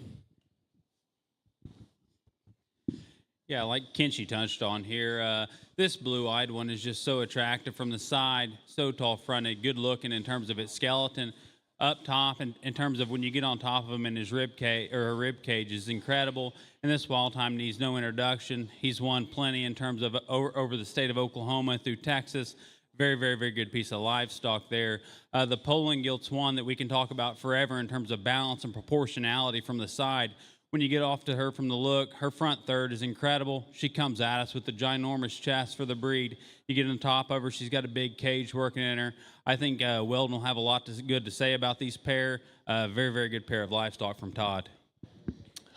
Yeah, like Kindschi touched on here, this blue-eyed one is just so attractive from the side, so tall-fronted, good-looking in terms of its skeleton. Up top, and in terms of when you get on top of him in his rib cage is incredible. And this Wild Time needs no introduction. He's won plenty in terms of over the state of Oklahoma through Texas. Very good piece of livestock there. The Poland gilt's one that we can talk about forever in terms of balance and proportionality from the side. When you get off to her from the look, her front third is incredible. She comes at us with the ginormous chest for the breed. You get on top of her, she's got a big cage working in her. I think Wellden will have a lot good to say about these pair. Very good pair of livestock from Todd.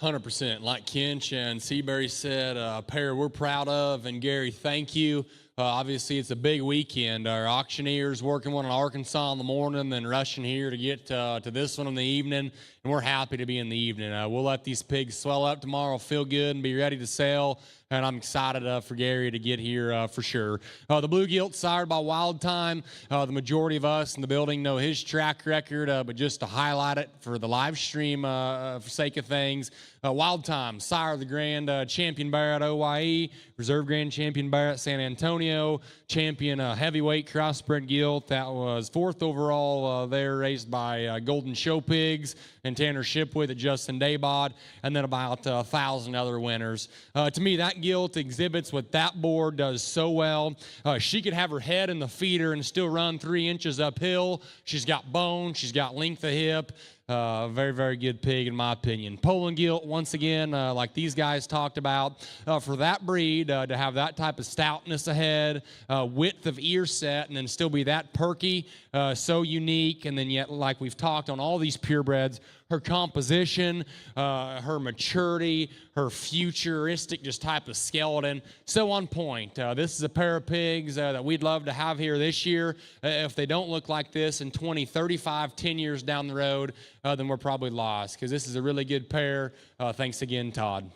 100%. Like Kinch and Seabury said, a pair we're proud of. And Gary, thank you. Obviously, it's a big weekend. Our auctioneer's working one in Arkansas in the morning, then rushing here to get to this one in the evening, and we're happy to be in the evening. We'll let these pigs swell up tomorrow, feel good, and be ready to sell. and I'm excited for Gary to get here for sure. The blue gilt sired by Wild Time. The majority of us in the building know his track record, but just to highlight it for the live stream for sake of things, Wild Time, sire of the Grand Champion Bear at OYE, Reserve Grand Champion Bear at San Antonio, champion heavyweight crossbred gilt that was 4th overall there, raced by Golden Show Pigs and Tanner Shipwith at Justin Daybod, and then about 1,000 other winners. To me, that gilt exhibits what that board does so well. She could have her head in the feeder and still run 3 inches uphill. She's got bone, she's got length of hip. Very, very good pig, in my opinion. Poland gilt, once again, like these guys talked about, for that breed to have that type of stoutness ahead, width of ear set, and then still be that perky, so unique, and then yet, like we've talked on all these purebreds, her composition, her maturity, her futuristic just type of skeleton, so on point. This is a pair of pigs that we'd love to have here this year. If they don't look like this in 20, 35, 10 years down the road, then we're probably lost, because this is a really good pair. Thanks again, Todd.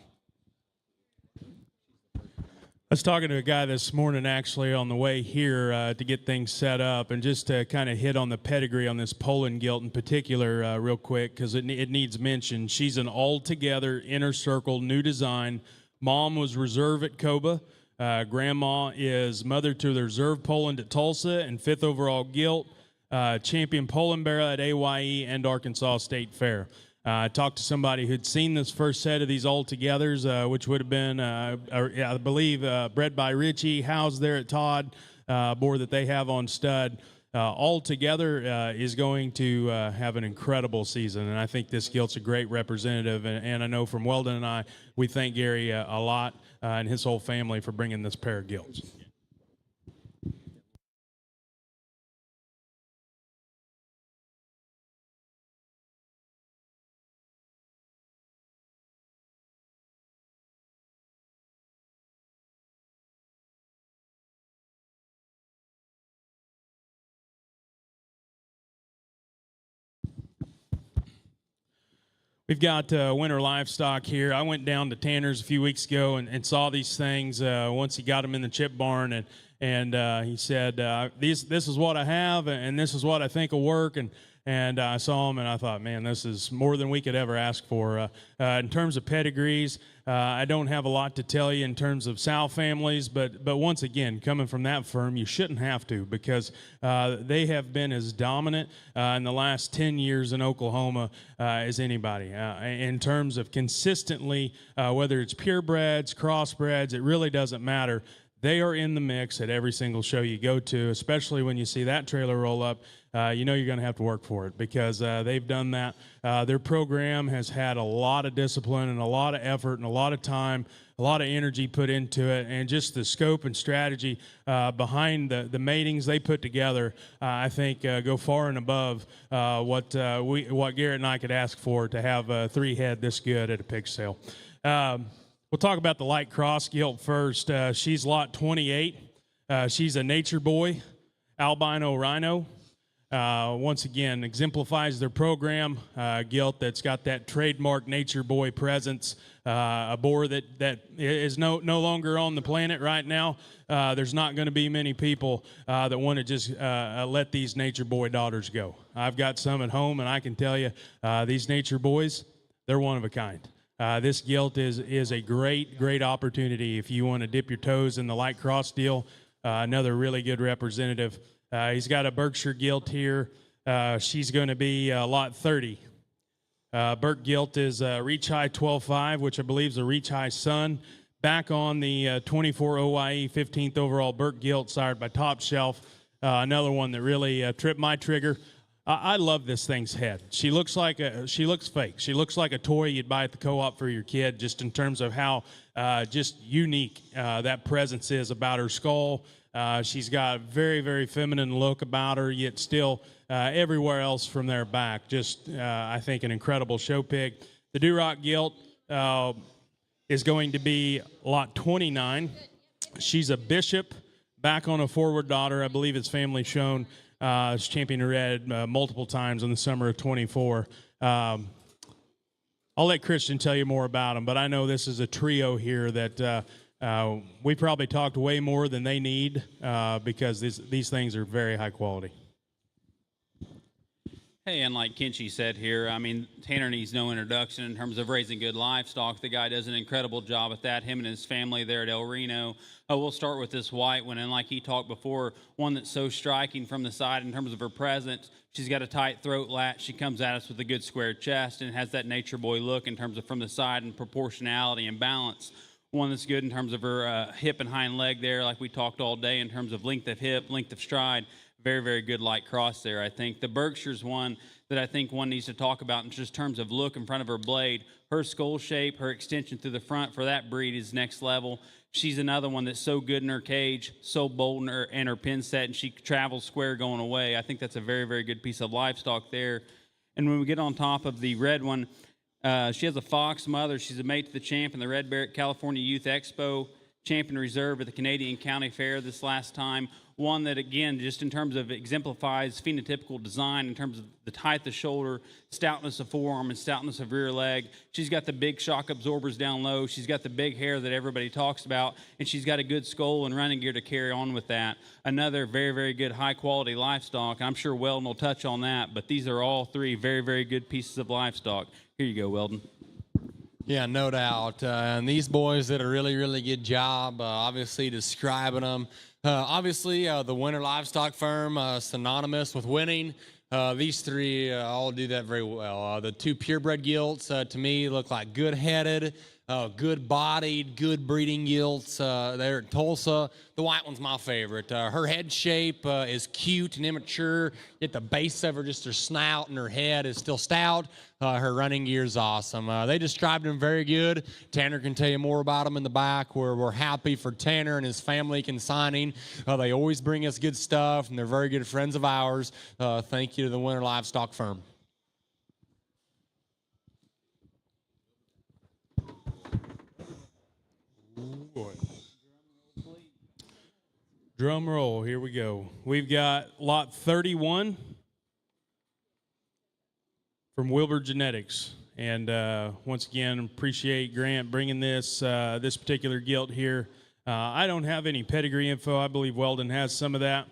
I was talking to a guy this morning actually on the way here to get things set up, and just to kind of hit on the pedigree on this Poland gilt in particular real quick, because it needs mention. She's an all-together inner circle new design. Mom was reserve at Coba. Grandma is mother to the reserve Poland at Tulsa and 5th overall gilt. Champion Poland Bear at AYE and Arkansas State Fair. I talked to somebody who'd seen this first set of these all-togethers, which would have been, I believe, bred by Richie, housed there at Todd, board that they have on stud. All together is going to have an incredible season, and I think this gilt's a great representative, and I know from Wellden and I, we thank Gary a lot and his whole family for bringing this pair of gilts. We've got winter livestock here. I went down to Tanner's a few weeks ago and saw these things once he got them in the chip barn, and he said, this is what I have, and this is what I think will work, and I saw them, and I thought, man, this is more than we could ever ask for. In terms of pedigrees, I don't have a lot to tell you in terms of sow families, but once again, coming from that firm, you shouldn't have to, because they have been as dominant in the last 10 years in Oklahoma as anybody. In terms of consistently, whether it's purebreds, crossbreds, it really doesn't matter. They are in the mix at every single show you go to, especially when you see that trailer roll up. You know you're going to have to work for it, because they've done that. Their program has had a lot of discipline and a lot of effort and a lot of time, a lot of energy put into it, and just the scope and strategy behind the matings they put together, I think go far and above what Garrett and I could ask for to have 3 head this good at a pig sale. We'll talk about the light cross gilt first. She's lot 28. She's a nature boy, albino rhino. Once again, exemplifies their program, gilt that's got that trademark nature boy presence, a boar that is no longer on the planet right now. There's not going to be many people that want to just let these nature boy daughters go. I've got some at home, and I can tell you, these nature boys, they're one of a kind. This gilt is a great opportunity if you want to dip your toes in the light cross deal. Another really good representative. He's got a Berkshire gilt here. She's going to be lot 30. Burke gilt is Reach High 12.5, which I believe is a Reach High son. Back on the 24 OYE 15th overall Burke gilt, sired by Top Shelf. Another one that really tripped my trigger. I love this thing's head. She looks fake. She looks like a toy you'd buy at the co-op for your kid, just in terms of how just unique that presence is about her skull. She's got a very feminine look about her, yet still everywhere else from there back. Just, I think, an incredible show pig. The Duroc gilt is going to be lot 29. She's a bishop, back on a forward daughter. I believe it's family shown. She's champion red multiple times in the summer of 24. I'll let Christian tell you more about them, but I know this is a trio here that We probably talked way more than they need because these things are very high quality. Hey, and like Kindschi said here, I mean, Tanner needs no introduction in terms of raising good livestock. The guy does an incredible job at that, him and his family there at El Reno. We'll start with this white one, and like he talked before, one that's so striking from the side in terms of her presence. She's got a tight throat latch. She comes at us with a good square chest and has that nature boy look in terms of from the side and proportionality and balance. One that's good in terms of her hip and hind leg there, like we talked all day in terms of length of hip, length of stride. Very, very good light cross there, I think. The Berkshire's one that I think one needs to talk about in just terms of look in front of her blade. Her skull shape, her extension through the front for that breed is next level. She's another one that's so good in her cage, so bold in her pin set, and she travels square going away. I think that's a very, very good piece of livestock there. And when we get on top of the red one, she has a fox mother. She's a mate to the champ in the Red Barrett California Youth Expo, champion reserve at the Canadian County Fair this last time. One that, again, just in terms of exemplifies phenotypical design in terms of the height of the shoulder, stoutness of forearm, and stoutness of rear leg. She's got the big shock absorbers down low. She's got the big hair that everybody talks about, and she's got a good skull and running gear to carry on with that. Another very, very good high-quality livestock. I'm sure Wellden will touch on that, but these are all three very, very good pieces of livestock. Here you go, Wellden. Yeah, no doubt. And these boys did a really, really good job, obviously, describing them. Obviously, the Winter Livestock Firm, synonymous with winning. These three all do that very well. The two purebred gilts, to me, look like good-headed, good-bodied, good breeding gilts there at Tulsa. The white one's my favorite. Her head shape is cute and immature, yet the base of her, just her snout and her head is still stout. Her running gear is awesome. They described them very good. Tanner can tell you more about them in the back. We're happy for Tanner and his family consigning. They always bring us good stuff, and they're very good friends of ours. Thank you to the Winter Livestock Firm. Drum roll, here we go. We've got lot 31 from Wilber Genetics. And once again, appreciate Grant bringing this particular gilt here. I don't have any pedigree info. I believe Wellden has some of that.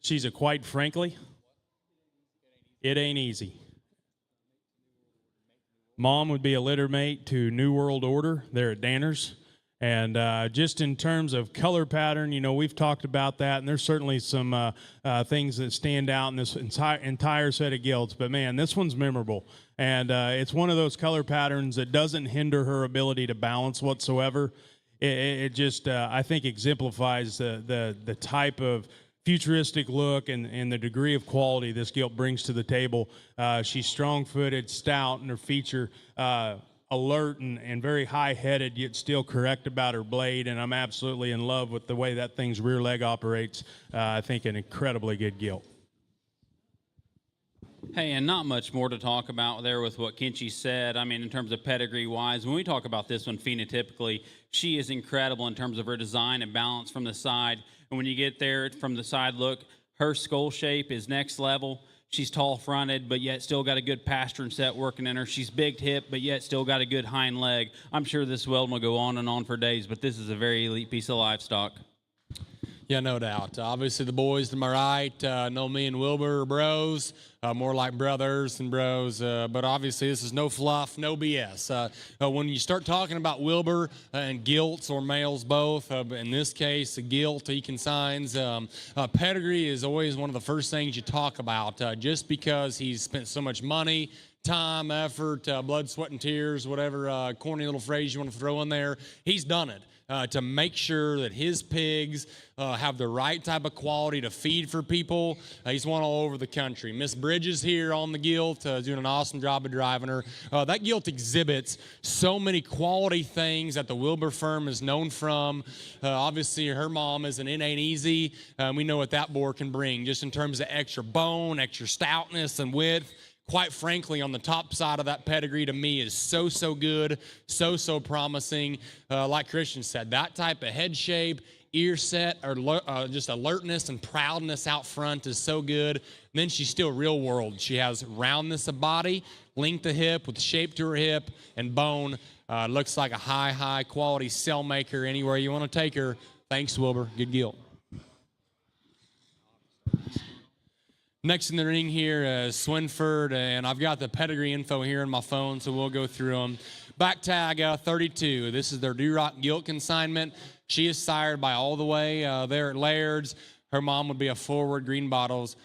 She's a quite frankly, it ain't easy. Mom would be a litter mate to New World Order there at Danner's. And just in terms of color pattern, you know, we've talked about that, and there's certainly some things that stand out in this entire set of gilts. But, man, this one's memorable. And it's one of those color patterns that doesn't hinder her ability to balance whatsoever. It just, I think, exemplifies the type of futuristic look and the degree of quality this gilt brings to the table. She's strong-footed, stout, and her feature alert and very high-headed, yet still correct about her blade, and I'm absolutely in love with the way that thing's rear leg operates. I think an incredibly good gilt. Hey, and not much more to talk about there with what Kindschi said. I mean, in terms of pedigree-wise, when we talk about this one phenotypically, she is incredible in terms of her design and balance from the side. And when you get there from the side look, her skull shape is next level. She's tall-fronted, but yet still got a good pastern set working in her. She's big-hip, but yet still got a good hind leg. I'm sure this Wellden will go on and on for days, but this is a very elite piece of livestock. Yeah, no doubt. Obviously, the boys to my right know me and Wilber are bros, more like brothers than bros. But obviously, this is no fluff, no BS. When you start talking about Wilber and gilts or males both, in this case, a gilt he consigns, pedigree is always one of the first things you talk about, just because he's spent so much money, time, effort, blood, sweat, and tears, whatever corny little phrase you want to throw in there. He's done it. To make sure that his pigs have the right type of quality to feed for people. He's won all over the country. Miss Bridges here on the gilt, doing an awesome job of driving her. That gilt exhibits so many quality things that the Wilber firm is known from. Obviously, her mom is an It Ain't Easy. We know what that boar can bring, just in terms of extra bone, extra stoutness, and width. Quite frankly, on the top side of that pedigree to me is so good, so promising. Like Christian said, that type of head shape, ear set, or just alertness and proudness out front is so good. And then she's still real world. She has roundness of body, length of hip with shape to her hip, and bone. Looks like a high quality cell maker anywhere you want to take her. Thanks, Wilbur. Good gilt. Next in the ring here is Swinford, and I've got the pedigree info here on my phone, so we'll go through them. Back tag 32. This is their Duroc gilt consignment. She is sired by All the Way there at Laird's. Her mom would be a Forward Green Bottles.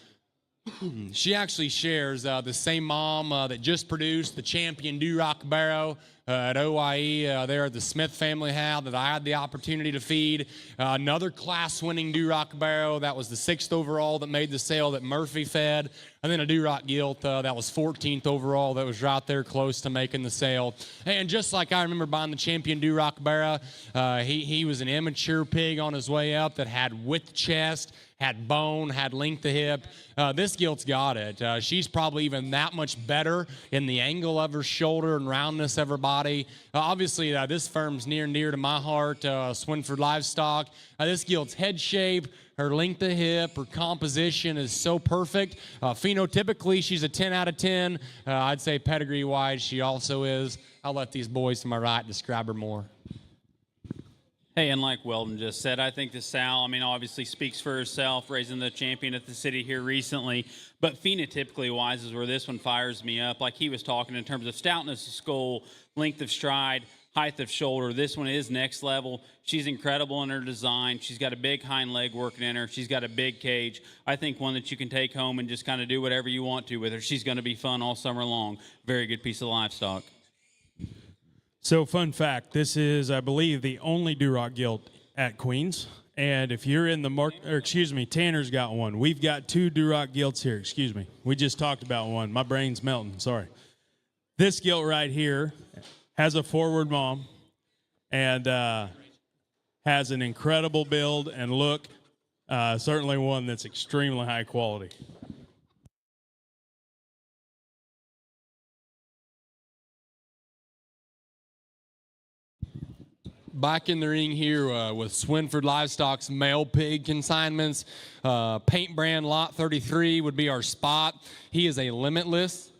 She actually shares the same mom that just produced the champion Duroc Barrow at OYE there at the Smith family house that I had the opportunity to feed. Another class-winning Duroc Barrow that was the 6th overall that made the sale that Murphy fed. And then a Duroc gilt that was 14th overall that was right there close to making the sale. And just like I remember buying the champion Duroc Barrow, he was an immature pig on his way up that had width chest, had bone, had length of hip. This gilt's got it. She's probably even that much better in the angle of her shoulder and roundness of her body. Obviously, this firm's near and dear to my heart, Swinford Livestock. This gilt's head shape, her length of hip, her composition is so perfect. Phenotypically, she's a 10 out of 10. I'd say pedigree-wise, she also is. I'll let these boys to my right describe her more. Hey, and like Wellden just said, I think the sow, obviously speaks for herself, raising the champion at the city here recently. But phenotypically wise is where this one fires me up. Like he was talking in terms of stoutness of skull, length of stride, height of shoulder. This one is next level. She's incredible in her design. She's got a big hind leg working in her. She's got a big cage. I think one that you can take home and just kind of do whatever you want to with her. She's going to be fun all summer long. Very good piece of livestock. So, fun fact, this is, I believe, the only Duroc gilt at Queens. And if you're in the Tanner's got one. We've got 2 Duroc gilts here. We just talked about one. My brain's melting, sorry. This gilt right here has a forward mom and has an incredible build and look. Certainly one that's extremely high quality. Back in the ring here with Swinford Livestock's male pig consignments. Paint brand Lot 33 would be our spot. He is a limitless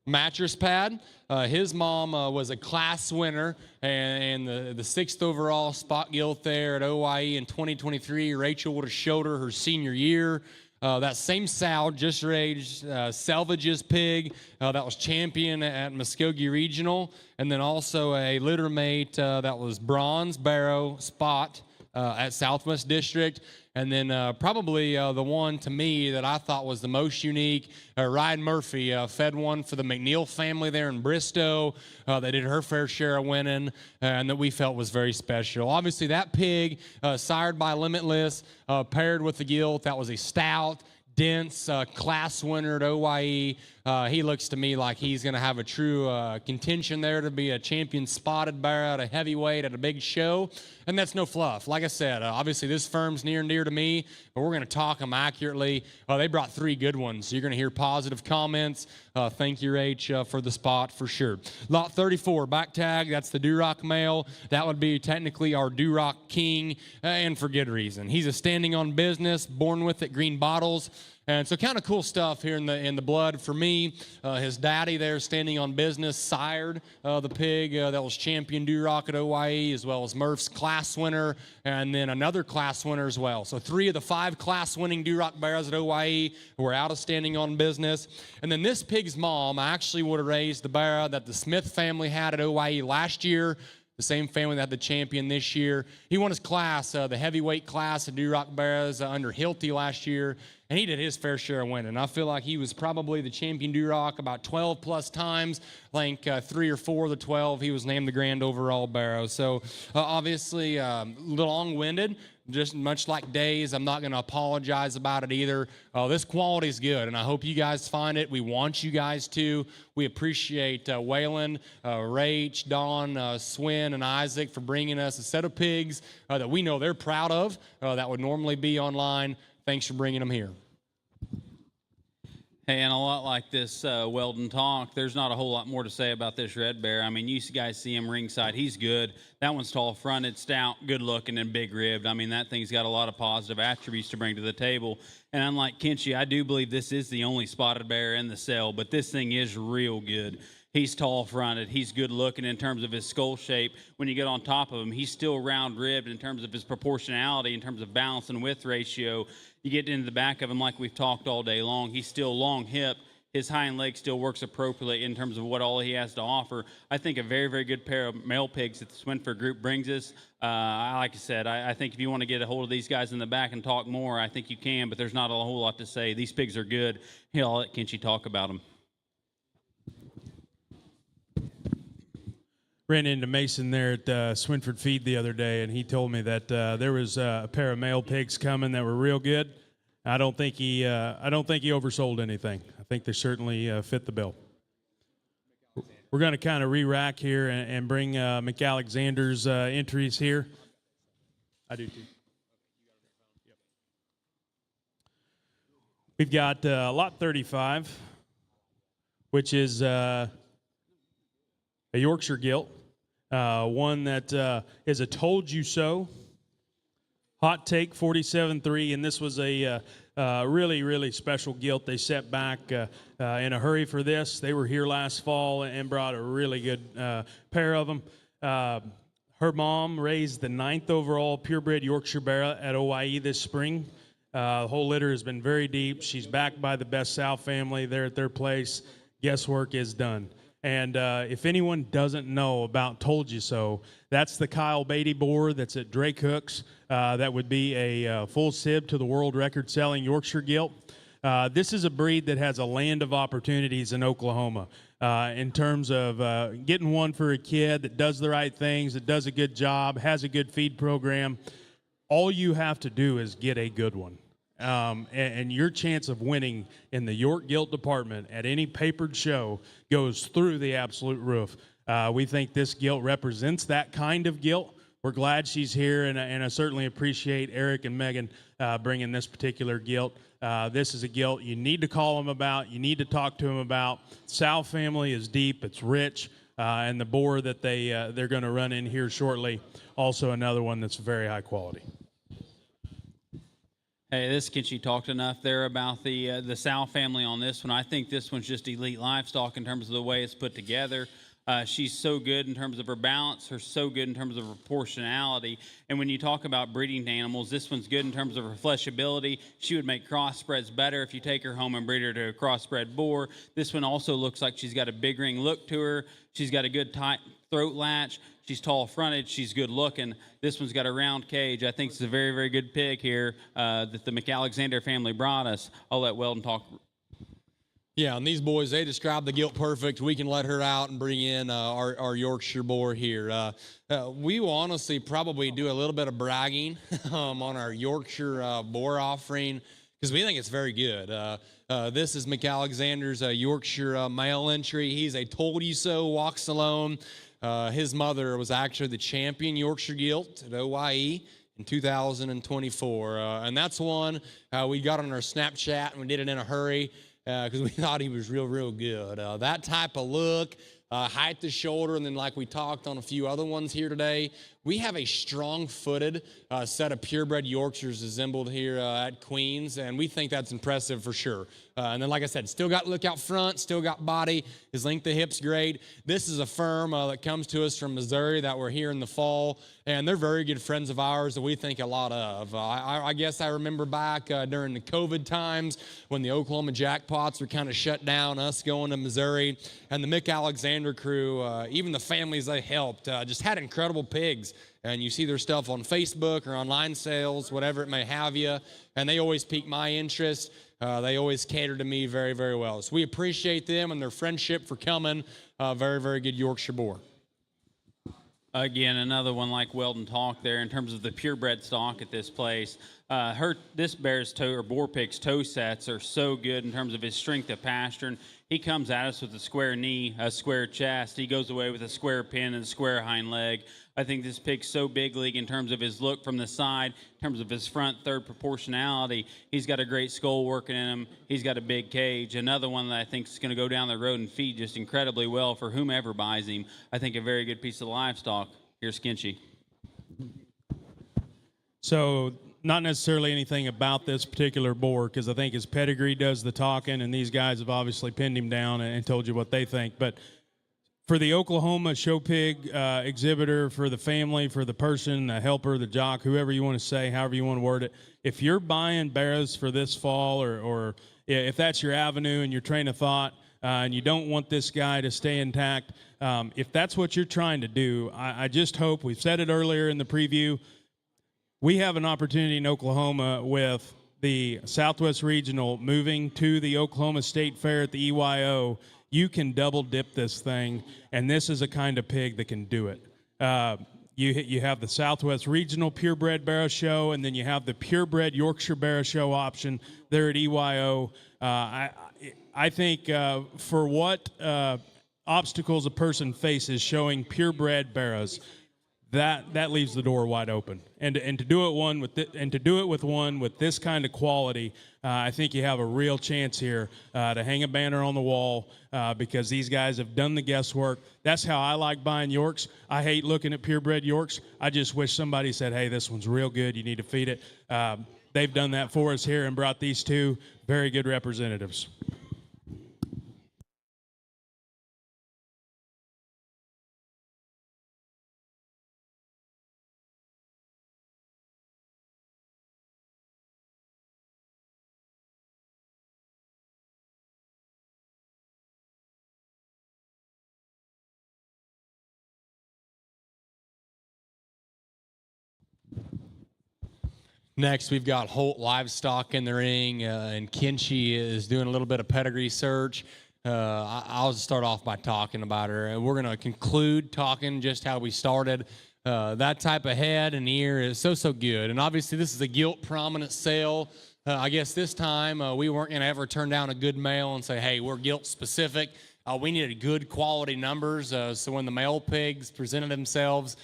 mattress pad. His mom was a class winner and the 6th overall spot gilt there at OYE in 2023. Rachel would have showed her senior year. That same sow just raised Selvage's pig that was champion at Muskogee Regional, and then also a litter mate that was bronze barrow spot at Southwest District. And then probably the one to me that I thought was the most unique, Ryan Murphy fed one for the McNeil family there in Bristow. They did her fair share of winning, and that we felt was very special. Obviously, that pig, sired by Limitless, paired with the gilt, that was a stout, dense class winner at OYE. He looks to me like he's going to have a true contention there to be a champion spotted barrow at a heavyweight at a big show. And that's no fluff. Like I said, obviously this firm's near and dear to me, but we're going to talk them accurately. They brought 3 good ones, so you're going to hear positive comments. Thank you, H, for the spot for sure. Lot 34, back tag, that's the Duroc male. That would be technically our Duroc king, and for good reason. He's a standing on business, born with it, Green Bottles. And so kind of cool stuff here in the blood for me. His daddy there standing on business sired the pig that was champion Duroc at OYE, as well as Murph's class winner, and then another class winner as well. So 3 of the 5 class winning Duroc barrows at OYE were out of standing on business. And then this pig's mom actually would have raised the barrow that the Smith family had at OYE last year. The same family that had the champion this year. He won his class, the heavyweight class of Duroc barrows under Hilty last year, and he did his fair share of winning. I feel like he was probably the champion Duroc about 12 plus times. Like 3 or 4 of the 12, he was named the grand overall barrow. So obviously long-winded, just much like Days. I'm not going to apologize about it either. This quality is good, and I hope you guys find it. We want you guys to. We appreciate Waylon, Rach, Dawn, Swin, and Isaac for bringing us a set of pigs that we know they're proud of that would normally be online. Thanks for bringing them here. Hey, and a lot like this Wellden talk, there's not a whole lot more to say about this red bear. I mean, you guys see him ringside. He's good. That one's tall-fronted, stout, good-looking, and big-ribbed. I mean, that thing's got a lot of positive attributes to bring to the table. And unlike Kindschi, I do believe this is the only spotted bear in the cell, but this thing is real good. He's tall fronted. He's good looking in terms of his skull shape. When you get on top of him, he's still round ribbed in terms of his proportionality, in terms of balance and width ratio. You get into the back of him like we've talked all day long. He's still long hip. His hind leg still works appropriately in terms of what all he has to offer. I think a very, very good pair of male pigs that the Swinford group brings us. Like I said, I think if you want to get a hold of these guys in the back and talk more, I think you can, but there's not a whole lot to say. These pigs are good. I'll let Kindschi talk about them. Ran into Mason there at Swinford Feed the other day, and he told me that there was a pair of male pigs coming that were real good. I don't think he oversold anything. I think they certainly fit the bill. We're going to kind of re-rack here and bring McAlexander's entries here. I do too. We've got lot 35, which is a Yorkshire gilt, one that is a told you so. Hot take 47.3, and this was a really, really special gilt. They set back in a hurry for this. They were here last fall and brought a really good pair of them. Her mom raised the 9th overall purebred Yorkshire Barra at OYE this spring. The whole litter has been very deep. She's backed by the Best South family there at their place. Guesswork is done. And if anyone doesn't know about Told You So, that's the Kyle Beatty boar that's at Drake Hooks. That would be a full sib to the world record selling Yorkshire gilt. This is a breed that has a land of opportunities in Oklahoma in terms of getting one for a kid that does the right things, that does a good job, has a good feed program. All you have to do is get a good one. And your chance of winning in the York gilt department at any papered show goes through the absolute roof. We think this gilt represents that kind of gilt. We're glad she's here, and I certainly appreciate Eric and Megan bringing this particular gilt. This is a gilt you need to call them about. You need to talk to them about. Sow family is deep. It's rich. And the boar that they're going to run in here shortly, also another one that's very high quality. Hey, this Kindschi talked enough there about the sow family on this one. I think this one's just elite livestock in terms of the way it's put together. She's so good in terms of her balance, her so good in terms of her proportionality. And when you talk about breeding animals, this one's good in terms of her fleshability. She would make crossbreds better if you take her home and breed her to a crossbred boar. This one also looks like she's got a big ring look to her. She's got a good tight throat latch. She's tall fronted. She's good looking. This one's got a round cage. I think it's a very, very good pig here that the McAlexander family brought us. I'll let Wellden talk. Yeah, and these boys, they describe the gilt perfect. We can let her out and bring in our Yorkshire boar here. We will honestly probably do a little bit of bragging on our Yorkshire boar offering because we think it's very good. This is McAlexander's Yorkshire male entry. He's a told you so, walks alone. His mother was actually the champion Yorkshire gilt at OYE in 2024. And that's one we got on our Snapchat and we did it in a hurry because we thought he was real good. That type of look, height to shoulder, and then like we talked on a few other ones here today, we have a strong-footed set of purebred Yorkshires assembled here at Queens, and we think that's impressive for sure. And then, like I said, still got look out front, still got body. His length of hip's great. This is a firm that comes to us from Missouri that we're here in the fall, and they're very good friends of ours that we think a lot of. I guess I remember back during the COVID times when the Oklahoma jackpots were kind of shut down, us going to Missouri, and the McAlexander crew, even the families they helped, just had incredible pigs. And you see their stuff on Facebook or online sales, whatever it may have you, and they always pique my interest. They always cater to me very, very well. So we appreciate them and their friendship for coming. Very, very good Yorkshire boar. Again, another one like Wellden talked there in terms of the purebred stock at this place. This bear's toe or boar pig's toe sets are so good in terms of his strength of pastern. He comes at us with a square knee, a square chest. He goes away with a square pin and a square hind leg. I think this pig's so big league in terms of his look from the side, in terms of his front third proportionality. He's got a great skull working in him. He's got a big cage. Another one that I think is going to go down the road and feed just incredibly well for whomever buys him. I think a very good piece of livestock. Here's Kindschi. So not necessarily anything about this particular boar because I think his pedigree does the talking, and these guys have obviously pinned him down and told you what they think. But for the Oklahoma show pig exhibitor, for the family, for the person, the helper, the jock, whoever you want to say, however you want to word it, if you're buying barrows for this fall, or if that's your avenue and your train of thought, and you don't want this guy to stay intact, if that's what you're trying to do, I just hope, we've said it earlier in the preview, we have an opportunity in Oklahoma with the Southwest Regional moving to the Oklahoma State Fair at the EYO. You can double dip this thing, and this is a kind of pig that can do it. You have the Southwest Regional Purebred Barrow Show, and then you have the Purebred Yorkshire Barrow Show option there at EYO. I think for what obstacles a person faces showing purebred barrows, that leaves the door wide open. And to do it with one with this kind of quality, I think you have a real chance here to hang a banner on the wall because these guys have done the guesswork. That's how I like buying Yorks. I hate looking at purebred Yorks. I just wish somebody said, hey, this one's real good. You need to feed it. They've done that for us here and brought these two very good representatives. Next, we've got Holt Livestock in the ring, and Kindschi is doing a little bit of pedigree search. I'll just start off by talking about her, and we're going to conclude talking just how we started. That type of head and ear is so good, and obviously this is a gilt prominent sale. I guess this time we weren't going to ever turn down a good male and say, hey, we're gilt specific. We needed good quality numbers, so when the male pigs presented themselves,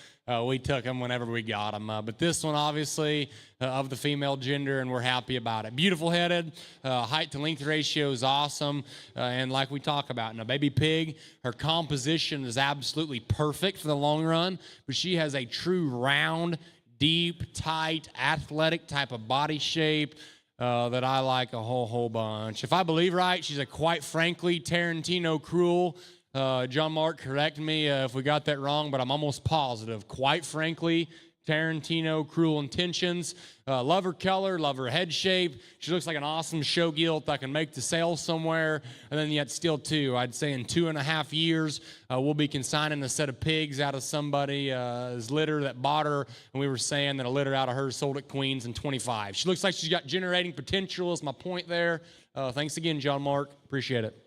we took them whenever we got them. But this one, obviously, of the female gender, and we're happy about it. Beautiful headed, height to length ratio is awesome. And like we talk about, in a baby pig, her composition is absolutely perfect for the long run. But she has a true round, deep, tight, athletic type of body shape that I like a whole bunch. If I believe right, she's a quite frankly Tarantino cruel. John Mark, correct me if we got that wrong, but I'm almost positive. Quite frankly, Tarantino, cruel intentions. Love her color, love her head shape. She looks like an awesome show gilt that can make the sale somewhere. And then yet still too, I'd say in 2.5 years, we'll be consigning a set of pigs out of somebody's litter that bought her. And we were saying that a litter out of her sold at Queens in 25. She looks like she's got generating potential is my point there. Thanks again, John Mark. Appreciate it.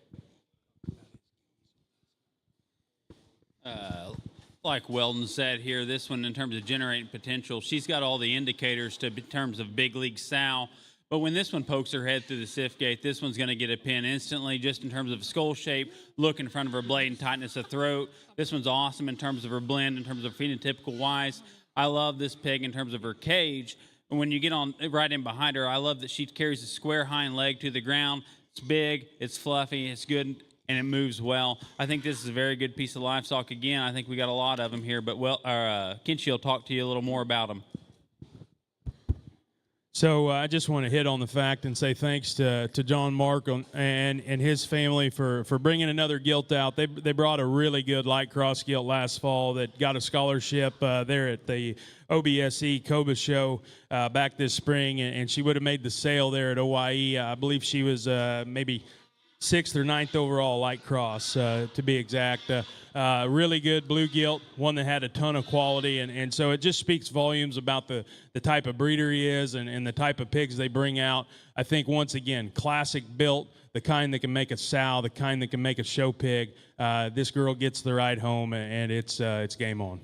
Like Wellden said here, this one in terms of generating potential, she's got all the indicators in terms of big league sow. But when this one pokes her head through the sift gate, this one's going to get a pin instantly just in terms of skull shape, look in front of her blade, and tightness of throat. This one's awesome in terms of her blend, in terms of phenotypical wise. I love this pig in terms of her cage. And when you get on right in behind her, I love that she carries a square hind leg to the ground. It's big, it's fluffy, it's good, and it moves well. I think this is a very good piece of livestock. Again, I think we got a lot of them here, but Kindschi will talk to you a little more about them. So I just want to hit on the fact and say thanks to John Mark and his family for bringing another gilt out. They brought a really good light cross gilt last fall that got a scholarship there at the OBSE Cobra show back this spring, and she would have made the sale there at OYE. I believe she was maybe 6th or 9th overall light cross, to be exact. Really good blue gilt, one that had a ton of quality, and so it just speaks volumes about the type of breeder he is and the type of pigs they bring out. I think, once again, classic built, the kind that can make a sow, the kind that can make a show pig. This girl gets the ride home, and it's game on.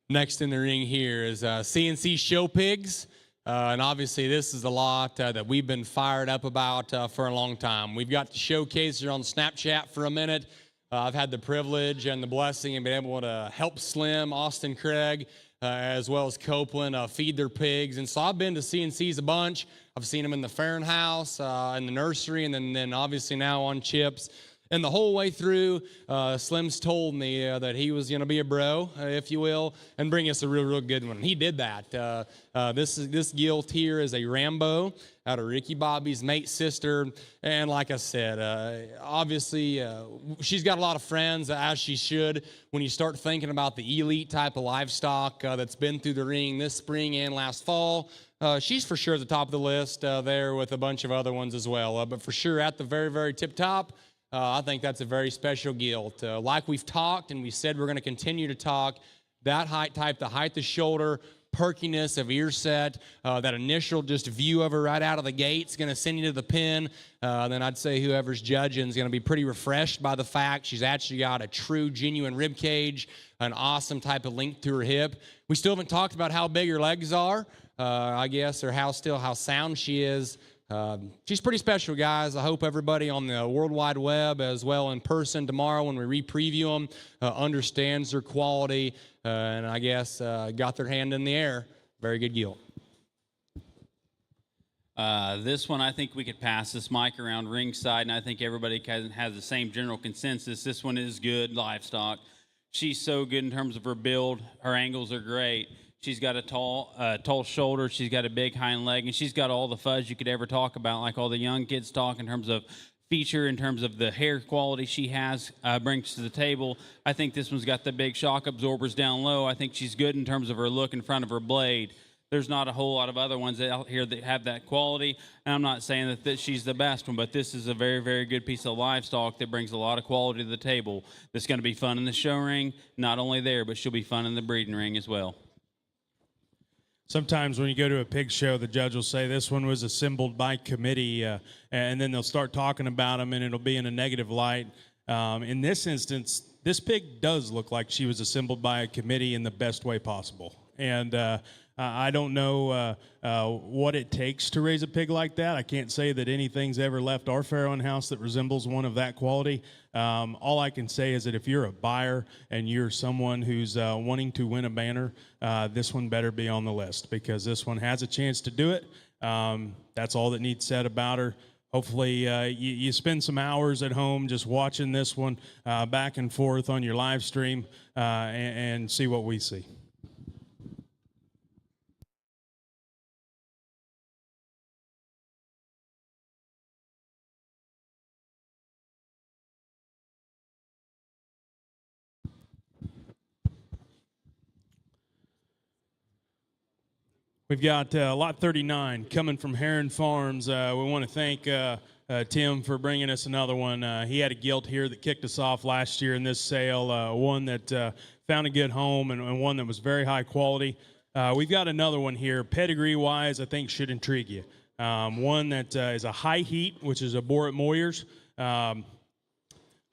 Next in the ring here is CNC show pigs. And obviously this is a lot that we've been fired up about for a long time. We've got the showcase here on Snapchat for a minute. I've had the privilege and the blessing of being able to help Slim, Austin Craig, as well as Copeland feed their pigs. And so I've been to CNC's a bunch. I've seen them in the Farron house, in the nursery, and then obviously now on chips. And the whole way through, Slim's told me that he was going to be a bro, if you will, and bring us a real good one. He did that. This gilt here is a Rambo out of Ricky Bobby's mate sister. And like I said, obviously, she's got a lot of friends, as she should. When you start thinking about the elite type of livestock that's been through the ring this spring and last fall, she's for sure at the top of the list there with a bunch of other ones as well. But for sure at the very tip top, I think that's a very special gilt. Like we've talked and we said we're going to continue to talk, that height type, the height of the shoulder, perkiness of ear set, that initial just view of her right out of the gate is going to send you to the pin. Then I'd say whoever's judging is going to be pretty refreshed by the fact she's actually got a true, genuine rib cage, an awesome type of length to her hip. We still haven't talked about how big her legs are, I guess, or how sound she is. She's pretty special, guys. I hope everybody on the World Wide Web as well in person tomorrow when we re-preview them understands their quality and I guess got their hand in the air. Very good gilt. This one, I think we could pass this mic around ringside, and I think everybody has the same general consensus. This one is good livestock. She's so good in terms of her build. Her angles are great. She's got a tall shoulder. She's got a big hind leg, and she's got all the fuzz you could ever talk about, like all the young kids talk in terms of feature, in terms of the hair quality she has, brings to the table. I think this one's got the big shock absorbers down low. I think she's good in terms of her look in front of her blade. There's not a whole lot of other ones out here that have that quality. And I'm not saying that she's the best one, but this is a very good piece of livestock that brings a lot of quality to the table. That's going to be fun in the show ring, not only there, but she'll be fun in the breeding ring as well. Sometimes when you go to a pig show, the judge will say this one was assembled by committee, and then they'll start talking about them, and it'll be in a negative light. In this instance, this pig does look like she was assembled by a committee in the best way possible. And I don't know what it takes to raise a pig like that. I can't say that anything's ever left our farrowing house that resembles one of that quality. All I can say is that if you're a buyer and you're someone who's wanting to win a banner, this one better be on the list because this one has a chance to do it. That's all that needs said about her. Hopefully you spend some hours at home just watching this one back and forth on your live stream and see what we see. We've got Lot 39 coming from Herren Farms. We want to thank Tim for bringing us another one. He had a gilt here that kicked us off last year in this sale, one that found a good home and one that was very high quality. We've got another one here, pedigree-wise, I think should intrigue you. One that is a high heat, which is a Boret Moyers.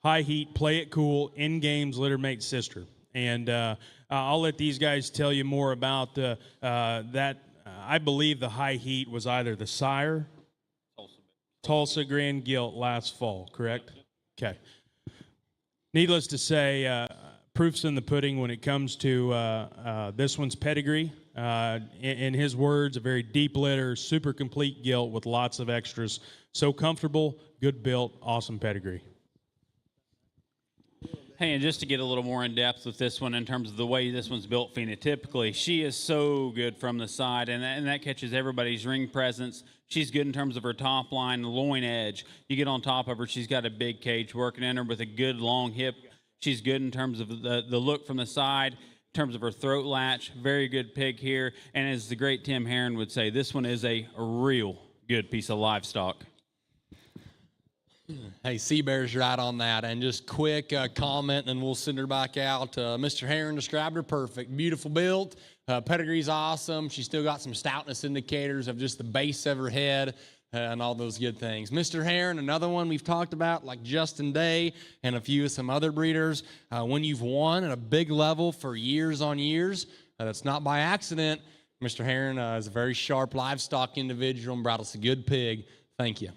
High heat, play it cool, in-games litter mate sister. And I'll let these guys tell you more about that. I believe the high heat was either the sire, Tulsa Grand Gilt last fall, correct? Okay. Needless to say, proof's in the pudding when it comes to this one's pedigree. In his words, a very deep litter, super complete gilt with lots of extras. So comfortable, good built, awesome pedigree. Hey, and just to get a little more in depth with this one in terms of the way this one's built phenotypically, she is so good from the side, and that catches everybody's ring presence. She's good in terms of her top line, loin edge. You get on top of her, she's got a big cage working in her with a good long hip. She's good in terms of the look from the side, in terms of her throat latch. Very good pig here. And as the great Tim Herren would say, this one is a real good piece of livestock. Hey, Seabear's right on that. And just quick comment, and we'll send her back out. Mr. Herren described her perfect. Beautiful built. Pedigree's awesome. She's still got some stoutness indicators of just the base of her head and all those good things. Mr. Herren, another one we've talked about, like Justin Day and some other breeders. When you've won at a big level for years on years, that's not by accident. Mr. Herren is a very sharp livestock individual and brought us a good pig. Thank you.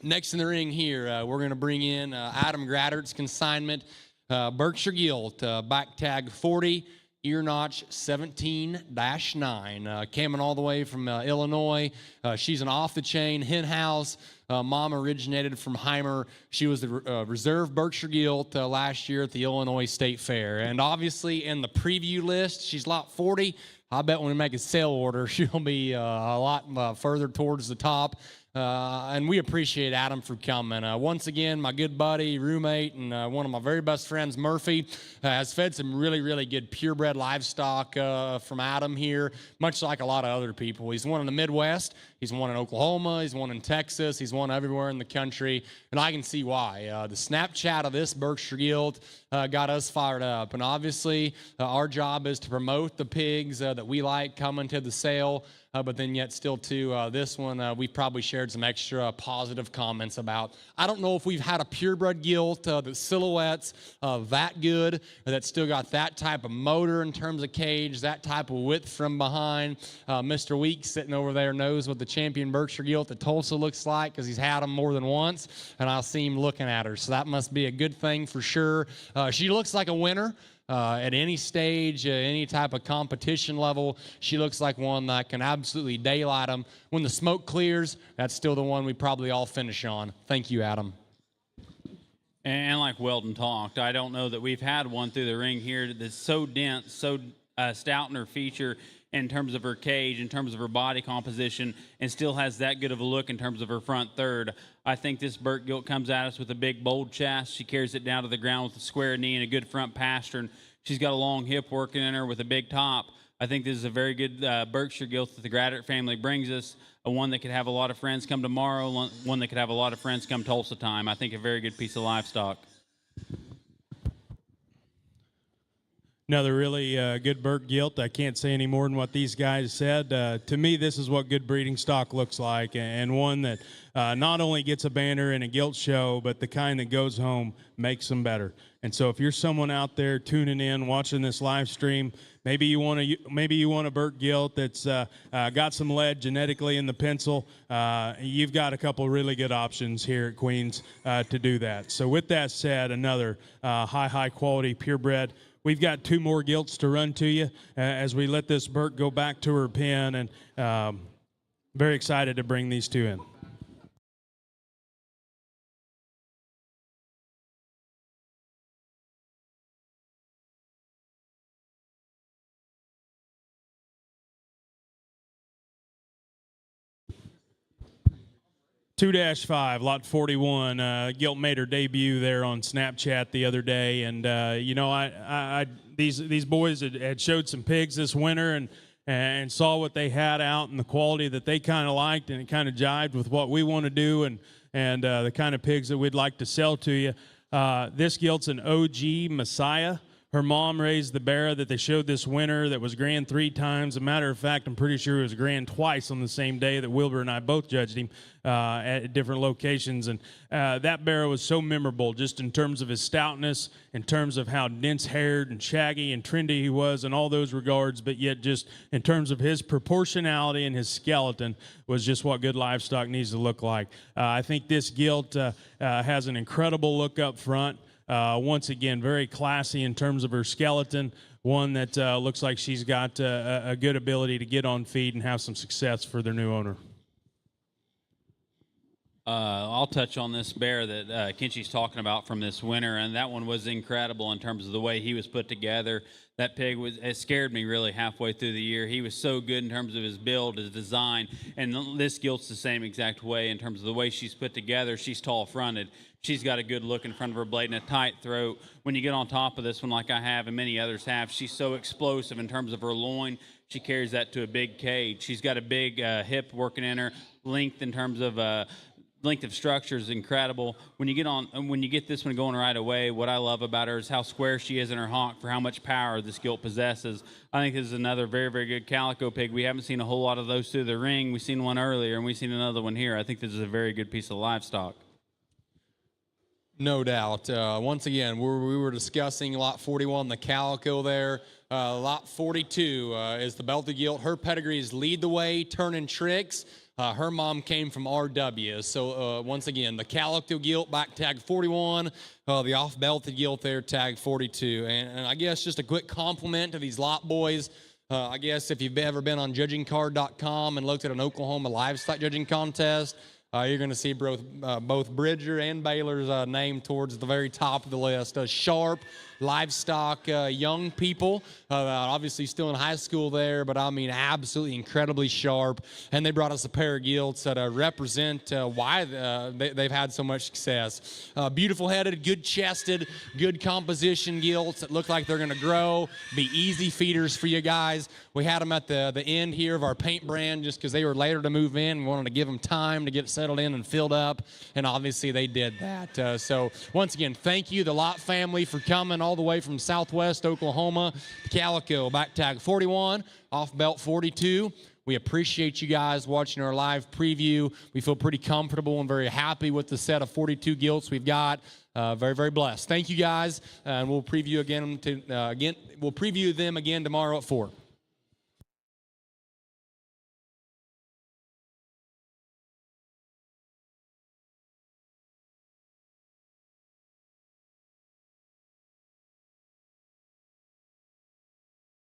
Next in the ring here, we're going to bring in Adam Gradert's consignment, Berkshire Gilt, back tag 40. ear notch 17-9, coming all the way from Illinois. She's an off-the-chain hen house. Mom originated from Heimer. She was the reserve Berkshire Gilt last year at the Illinois State Fair. And obviously in the preview list, she's lot 40. I bet when we make a sale order, she'll be a lot further towards the top. And we appreciate Adam for coming. Once again, my good buddy, roommate, and one of my very best friends, Murphy, has fed some really, really good purebred livestock from Adam here, much like a lot of other people. He's one in the Midwest. He's one in Oklahoma. He's one in Texas. He's one everywhere in the country, and I can see why. The Snapchat of this Berkshire Gilt got us fired up, and obviously our job is to promote the pigs that we like coming to the sale. But then yet still too, this one we've probably shared some extra positive comments about. I don't know if we've had a purebred gilt that silhouettes that good, that still got that type of motor in terms of cage, that type of width from behind. Mr. Weeks sitting over there knows what the champion Berkshire Gilt at Tulsa looks like because he's had them more than once, and I'll see him looking at her. So that must be a good thing for sure. She looks like a winner. At any stage, any type of competition level, she looks like one that can absolutely daylight them. When the smoke clears, that's still the one we probably all finish on. Thank you, Adam. And like Wellden talked, I don't know that we've had one through the ring here that's so dense, so stout in her feature in terms of her cage, in terms of her body composition, and still has that good of a look in terms of her front third. I think this Berk Gilt comes at us with a big, bold chest. She carries it down to the ground with a square knee and a good front pastern. She's got a long hip working in her with a big top. I think this is a very good Berkshire Gilt that the Gradert family brings us, one that could have a lot of friends come tomorrow, one that could have a lot of friends come Tulsa time. I think a very good piece of livestock. Another really good Berk Gilt. I can't say any more than what these guys said. To me, this is what good breeding stock looks like, and one that not only gets a banner and a gilt show, but the kind that goes home makes them better. And so if you're someone out there tuning in, watching this live stream, maybe you want a Berk Gilt that's got some lead genetically in the pencil, you've got a couple really good options here at Queens to do that. So with that said, another high quality purebred. We've got two more gilts to run to you as we let this Berk go back to her pen, and very excited to bring these two in. (2-5) lot 41. Gilt made her debut there on Snapchat the other day, and you know, these boys had showed some pigs this winter and saw what they had out and the quality that they kind of liked, and it kind of jived with what we want to do and the kind of pigs that we'd like to sell to you. This gilt's an OG Messiah. Her mom raised the bear that they showed this winter that was grand 3 times. As a matter of fact, I'm pretty sure it was grand twice on the same day that Wilber and I both judged him at different locations. And that bear was so memorable just in terms of his stoutness, in terms of how dense-haired and shaggy and trendy he was in all those regards, but yet just in terms of his proportionality and his skeleton was just what good livestock needs to look like. I think this gilt has an incredible look up front. Once again, very classy in terms of her skeleton, one that looks like she's got a good ability to get on feed and have some success for their new owner. I'll touch on this bear that Kindschi's talking about from this winter, and that one was incredible in terms of the way he was put together. That pig it scared me really halfway through the year. He was so good in terms of his build, his design, and this gilt's the same exact way in terms of the way she's put together. She's tall-fronted. She's got a good look in front of her blade and a tight throat. When you get on top of this one like I have and many others have, she's so explosive in terms of her loin. She carries that to a big cage. She's got a big hip working in her. Length in terms of length of structure is incredible. When you get this one going right away, what I love about her is how square she is in her honk for how much power this gilt possesses. I think this is another very, very good calico pig. We haven't seen a whole lot of those through the ring. We've seen one earlier, and we've seen another one here. I think this is a very good piece of livestock. No doubt. Once again, we were discussing lot 41, the calico there. Lot 42 is the belted gilt. Her pedigree is lead the way, turning tricks. Her mom came from RW. So once again, the calico gilt back tag 41, the off-belted gilt there tag 42. And I guess just a quick compliment to these Lott boys. I guess if you've ever been on judgingcard.com and looked at an Oklahoma livestock judging contest, you're going to see both Bridger and Baylor's name towards the very top of the list. Sharp, livestock, young people, obviously still in high school there, but I mean absolutely incredibly sharp. And they brought us a pair of gilts that represent why they've had so much success. Beautiful headed, good chested, good composition gilts that look like they're going to grow, be easy feeders for you guys. We had them at the end here of our paint brand just because they were later to move in. We wanted to give them time to get settled in and filled up, and obviously they did that. So once again, thank you, the Lott family, for coming all the way from Southwest Oklahoma. Calico, back tag 41, off belt 42. We appreciate you guys watching our live preview. We feel pretty comfortable and very happy with the set of 42 gilts we've got. Very, very blessed. Thank you guys, and we'll preview them again tomorrow at 4.